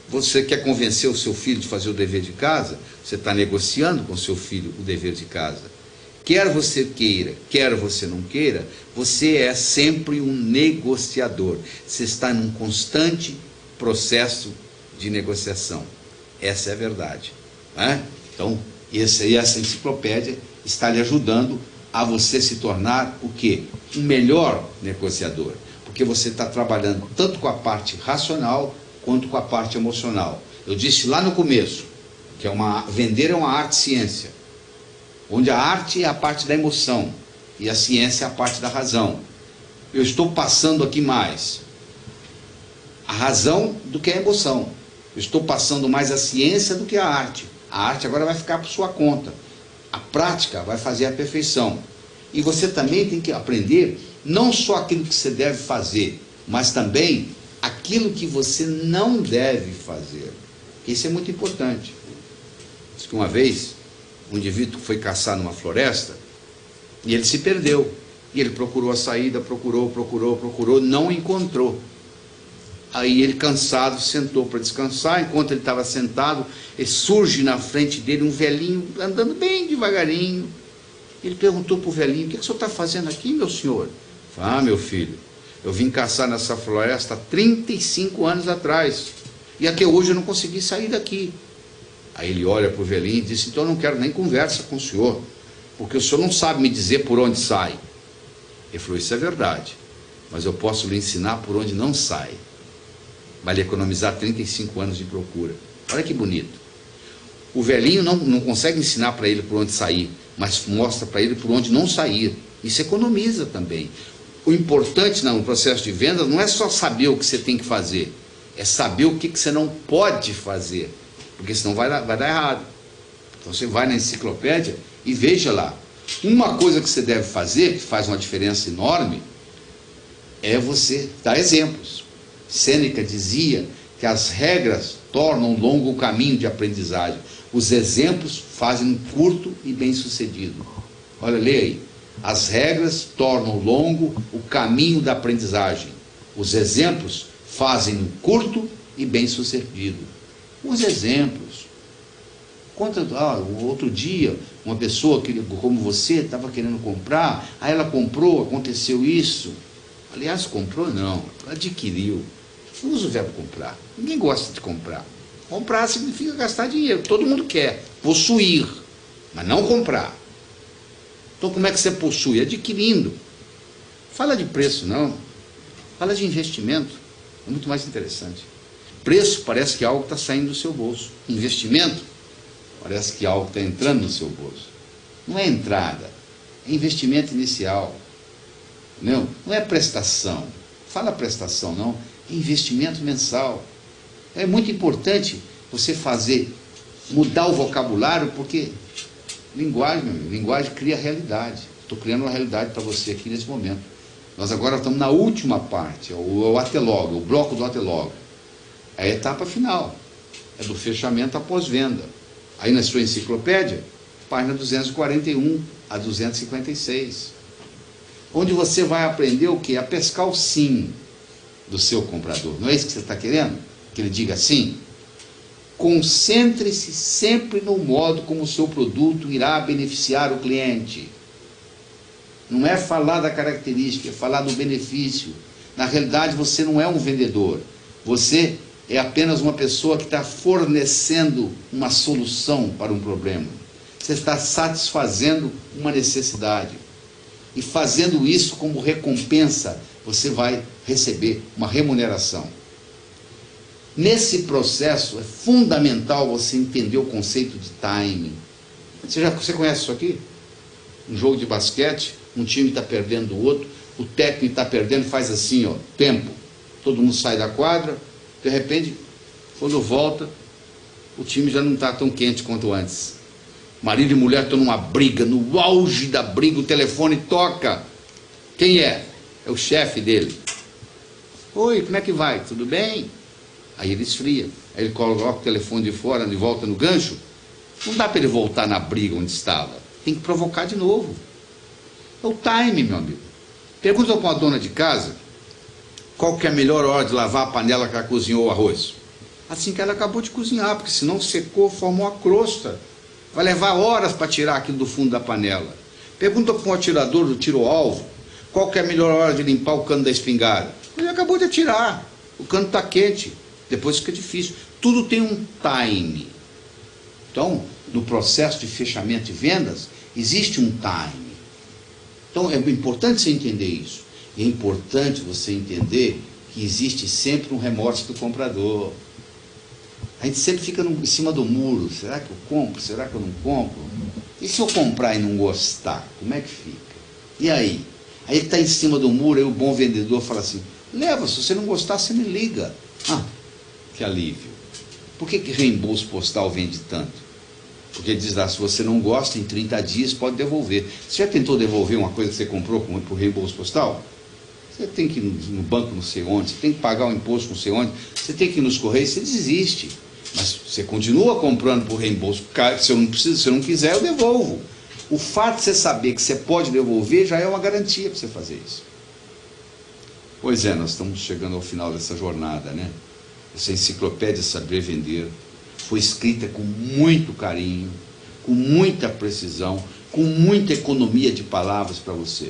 Você quer convencer o seu filho de fazer o dever de casa? Você está negociando com o seu filho o dever de casa. Quer você queira, quer você não queira, você é sempre um negociador. Você está num constante processo de negociação. Essa é a verdade. Né? Então, essa enciclopédia está lhe ajudando a você se tornar o quê? Um melhor negociador. Porque você está trabalhando tanto com a parte racional quanto com a parte emocional. Eu disse lá no começo que vender é uma arte-ciência, onde a arte é a parte da emoção e a ciência é a parte da razão. Eu estou passando aqui mais a razão do que a emoção. Eu estou passando mais a ciência do que a arte. A arte agora vai ficar por sua conta. A prática vai fazer a perfeição. E você também tem que aprender não só aquilo que você deve fazer, mas também aquilo que você não deve fazer. Isso é muito importante. Diz que uma vez, um indivíduo foi caçar numa floresta e ele se perdeu. E ele procurou a saída, procurou, não encontrou. Aí ele, cansado, sentou para descansar. Enquanto ele estava sentado, surge na frente dele um velhinho, andando bem devagarinho. Ele perguntou para o velhinho: o que o senhor está fazendo aqui, meu senhor? Ah, meu filho, eu vim caçar nessa floresta há 35 anos atrás, e até hoje eu não consegui sair daqui. Aí ele olha para o velhinho e diz: então eu não quero nem conversa com o senhor, porque o senhor não sabe me dizer por onde sai. Ele falou: isso é verdade, mas eu posso lhe ensinar por onde não sai. Vai lhe economizar 35 anos de procura. Olha que bonito. O velhinho não consegue ensinar para ele por onde sair, mas mostra para ele por onde não sair. Isso economiza também. O importante no processo de venda não é só saber o que você tem que fazer, é saber o que você não pode fazer, porque senão vai dar errado. Então você vai na enciclopédia e veja lá. Uma coisa que você deve fazer, que faz uma diferença enorme, é você dar exemplos. Sêneca dizia que as regras tornam longo o caminho de aprendizagem. Os exemplos fazem um curto e bem-sucedido. Olha, lê aí. As regras tornam longo o caminho da aprendizagem. Os exemplos fazem um curto e bem-sucedido. Os exemplos. Outro dia, uma pessoa como você estava querendo comprar, aí ela comprou, aconteceu isso. Aliás, comprou não, adquiriu. Não usa o verbo comprar. Ninguém gosta de comprar. Comprar significa gastar dinheiro. Todo mundo quer possuir, mas não comprar. Então como é que você possui? Adquirindo. Fala de preço não. Fala de investimento. É muito mais interessante. Preço parece que algo está saindo do seu bolso. Investimento parece que algo está entrando no seu bolso. Não é entrada. É investimento inicial. Não é prestação. Fala prestação não. É investimento mensal. É muito importante você mudar o vocabulário, porque linguagem cria realidade. Estou criando uma realidade para você aqui nesse momento. Nós agora estamos na última parte, o atelógue, o bloco do atelógue. É a etapa final, é do fechamento após venda. Aí na sua enciclopédia, página 241 a 256, onde você vai aprender o quê? A pescar o sim do seu comprador. Não é isso que você está querendo? Que ele diga sim? Concentre-se sempre no modo como o seu produto irá beneficiar o cliente. Não é falar da característica, é falar do benefício. Na realidade, você não é um vendedor. Você é apenas uma pessoa que está fornecendo uma solução para um problema. Você está satisfazendo uma necessidade. E fazendo isso como recompensa, você vai receber uma remuneração. Nesse processo, é fundamental você entender o conceito de timing. Você conhece isso aqui? Um jogo de basquete, um time está perdendo o outro, o técnico está perdendo, faz assim, ó, tempo. Todo mundo sai da quadra, de repente, quando volta, o time já não está tão quente quanto antes. Marido e mulher estão numa briga, no auge da briga, o telefone toca. Quem é? É o chefe dele. Oi, como é que vai? Tudo bem? Aí ele esfria. Aí ele coloca o telefone de fora, de volta no gancho. Não dá para ele voltar na briga onde estava. Tem que provocar de novo. É o time, meu amigo. Pergunta para uma dona de casa qual que é a melhor hora de lavar a panela que ela cozinhou o arroz. Assim que ela acabou de cozinhar, porque senão secou, formou a crosta. Vai levar horas para tirar aquilo do fundo da panela. Pergunta para um atirador do tiro-alvo qual que é a melhor hora de limpar o cano da espingarda. Ele acabou de atirar. O cano está quente. Depois fica difícil. Tudo tem um time. Então, no processo de fechamento de vendas, existe um time. Então, é importante você entender isso. E é importante você entender que existe sempre um remorso do comprador. A gente sempre fica em cima do muro. Será que eu compro? Será que eu não compro? E se eu comprar e não gostar? Como é que fica? E aí? Aí ele está em cima do muro, aí o bom vendedor fala assim, leva, se você não gostar, você me liga. Ah, que alívio. Por que reembolso postal vende tanto? Porque ele diz lá, se você não gosta, em 30 dias pode devolver. Você já tentou devolver uma coisa que você comprou por reembolso postal? Você tem que ir no banco não sei onde, você tem que pagar o imposto não sei onde, você tem que ir nos correios, você desiste. Mas você continua comprando por reembolso, se eu não preciso, se eu não quiser, eu devolvo. O fato de você saber que você pode devolver já é uma garantia para você fazer isso. Pois é, nós estamos chegando ao final dessa jornada, né? Essa enciclopédia Saber Vender foi escrita com muito carinho, com muita precisão, com muita economia de palavras para você.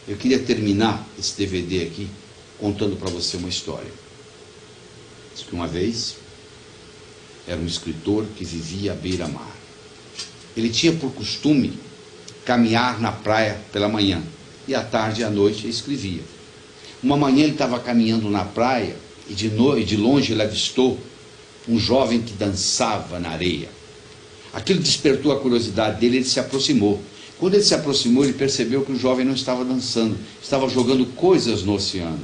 Eu queria terminar esse DVD aqui contando para você uma história. Diz que uma vez era um escritor que vivia à beira-mar. Ele tinha por costume caminhar na praia pela manhã e à tarde e à noite ele escrevia. Uma manhã ele estava caminhando na praia e de longe ele avistou um jovem que dançava na areia. Aquilo despertou a curiosidade dele, ele se aproximou. Quando ele se aproximou, ele percebeu que o jovem não estava dançando, estava jogando coisas no oceano.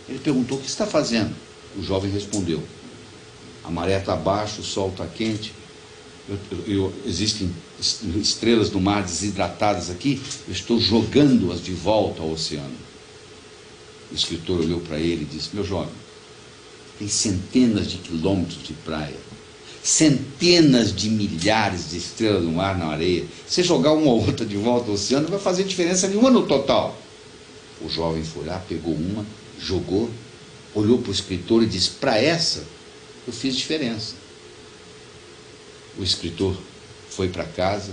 Ele perguntou, o que está fazendo? O jovem respondeu, a maré está baixa, o sol está quente, existem estrelas do mar desidratadas aqui, eu estou jogando-as de volta ao oceano. O escritor olhou para ele e disse, meu jovem, tem centenas de quilômetros de praia, centenas de milhares de estrelas do mar na areia. Se jogar uma ou outra de volta ao oceano, não vai fazer diferença nenhuma no total. O jovem foi lá, pegou uma, jogou, olhou para o escritor e disse, para essa eu fiz diferença. O escritor foi para casa.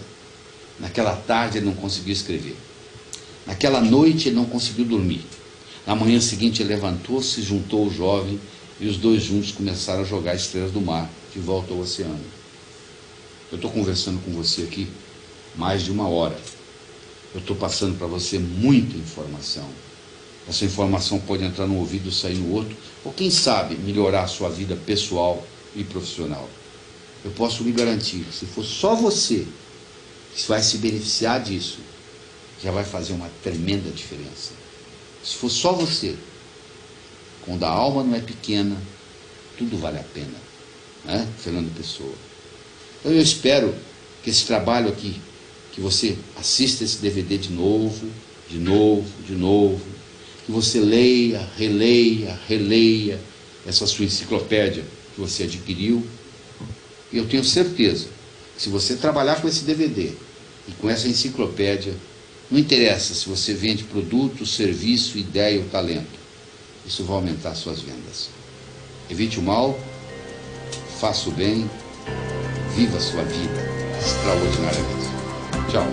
Naquela tarde ele não conseguiu escrever. Naquela noite ele não conseguiu dormir. Na manhã seguinte ele levantou-se, juntou o jovem e os dois juntos começaram a jogar estrelas do mar de volta ao oceano. Eu estou conversando com você aqui mais de 1 hora. Eu estou passando para você muita informação. Essa informação pode entrar num ouvido e sair no outro, ou quem sabe melhorar a sua vida pessoal e profissional. Eu posso lhe garantir, se for só você que vai se beneficiar disso, já vai fazer uma tremenda diferença. Se for só você, quando a alma não é pequena, tudo vale a pena, né? Fernando Pessoa. Então eu espero que esse trabalho aqui, que você assista esse DVD de novo, que você leia, releia essa sua enciclopédia que você adquiriu. E eu tenho certeza que se você trabalhar com esse DVD e com essa enciclopédia, não interessa se você vende produto, serviço, ideia ou talento, isso vai aumentar suas vendas. Evite o mal, faça o bem, viva a sua vida extraordinariamente. Tchau.